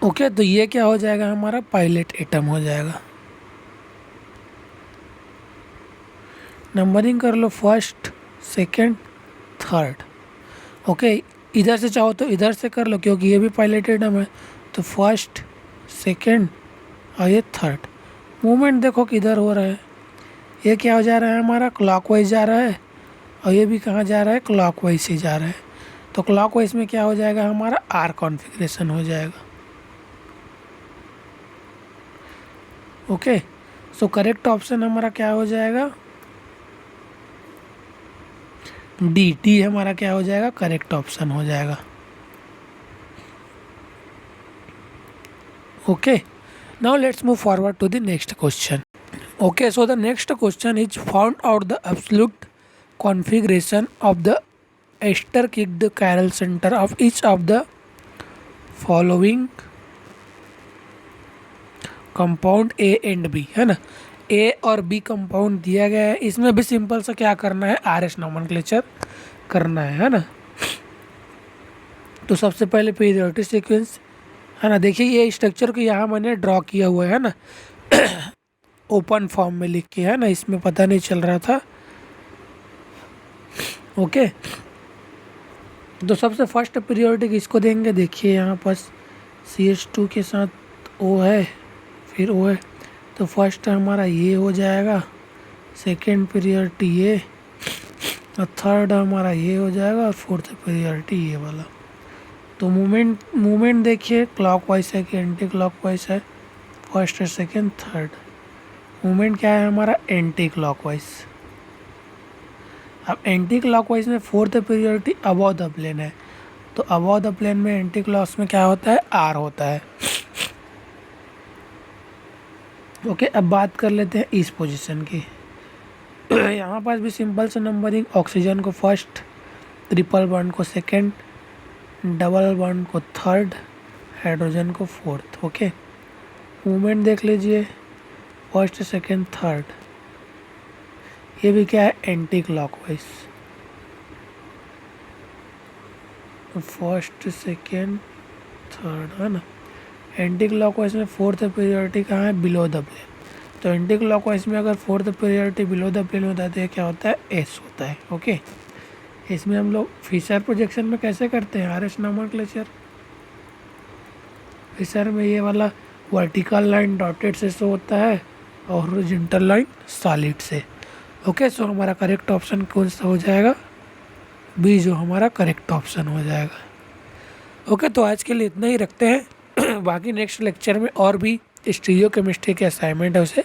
ओके, तो ये क्या हो जाएगा हमारा, पायलट एटम हो जाएगा। नंबरिंग कर लो, फर्स्ट सेकंड थर्ड। ओके, इधर से चाहो तो इधर से कर लो, क्योंकि ये भी पायलट एटम है, तो फर्स्ट सेकंड और ये थर्ड। मूवमेंट देखो किधर हो रहा है, ये क्या हो जा रहा है हमारा, क्लॉकवाइज जा रहा है, और ये भी कहाँ जा रहा है, क्लॉकवाइज ही जा रहा है। तो क्लॉकवाइज में क्या हो जाएगा हमारा, R कॉन्फ़िगरेशन हो जाएगा। ओके, सो करेक्ट ऑप्शन हमारा क्या हो जाएगा, डी हमारा क्या हो जाएगा, करेक्ट ऑप्शन हो जाएगा। Okay, now let's move forward to the next question. Okay, so the next question is found out the absolute configuration of the asterisked chiral centre of each of the following compound A and B, है ना। ए और B compound दिया गया है, इसमें भी simple सा क्या करना है, RS नोमेनक्लेचर करना है ना। तो सबसे पहले पीरियोडिक सीक्वेंस, है ना। देखिए ये स्ट्रक्चर को यहाँ मैंने ड्रॉ किया हुआ है ना, ओपन फॉर्म में लिख के, है ना, इसमें पता नहीं चल रहा था। ओके, तो सबसे फर्स्ट पीरियोडिक इसको देंगे। देखिए यहाँ पर CH2 के साथ O है, फिर O है, तो फर्स्ट हमारा ये हो जाएगा, सेकेंड पीरियोडिक ये, और थर्ड हमारा ये हो जाएगा, और फोर्थ पीरियोडिक ये वाला। तो मूवमेंट देखिए क्लॉकवाइज है कि एंटी क्लॉकवाइज है, फर्स्ट सेकेंड थर्ड। मूवमेंट क्या है हमारा, एंटी क्लॉकवाइज। अब एंटी क्लॉकवाइज में fourth priority above the plane है, तो अबव द प्लेन में एंटी क्लॉक में क्या होता है, आर होता है। ओके, अब बात कर लेते हैं इस पोजीशन की। यहाँ पास भी सिंपल से नंबरिंग, ऑक्सीजन को फर्स्ट, ट्रिपल बॉन्ड को सेकंड, डबल बॉन्ड को थर्ड, हाइड्रोजन को फोर्थ। ओके, मूवमेंट देख लीजिए, फर्स्ट सेकंड थर्ड, ये भी क्या है, anti clockwise. First second third है ना। एंटी क्लॉकवाइज में फोर्थ प्रायोरिटी कहाँ है, बिलो द प्लेन। तो एंटी क्लॉकवाइज में अगर fourth priority below the plane होता है तो ये क्या होता है, एस होता है। ओके, इसमें हम लोग फिशर प्रोजेक्शन में कैसे करते हैं, आर एस नोमेनक्लेचर। फिशर में ये वाला वर्टिकल लाइन डॉटेड से शो होता है और हॉरिजॉन्टल लाइन सॉलिड से। ओके, सो हमारा करेक्ट ऑप्शन कौन सा हो जाएगा, बी जो हमारा करेक्ट ऑप्शन हो जाएगा। ओके, तो आज के लिए इतना ही रखते हैं। बाकी नेक्स्ट लेक्चर में और भी स्टीरियो केमिस्ट्री के असाइनमेंट है उसे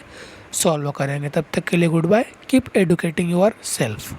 सॉल्व करेंगे। तब तक के लिए goodbye, keep educating your self.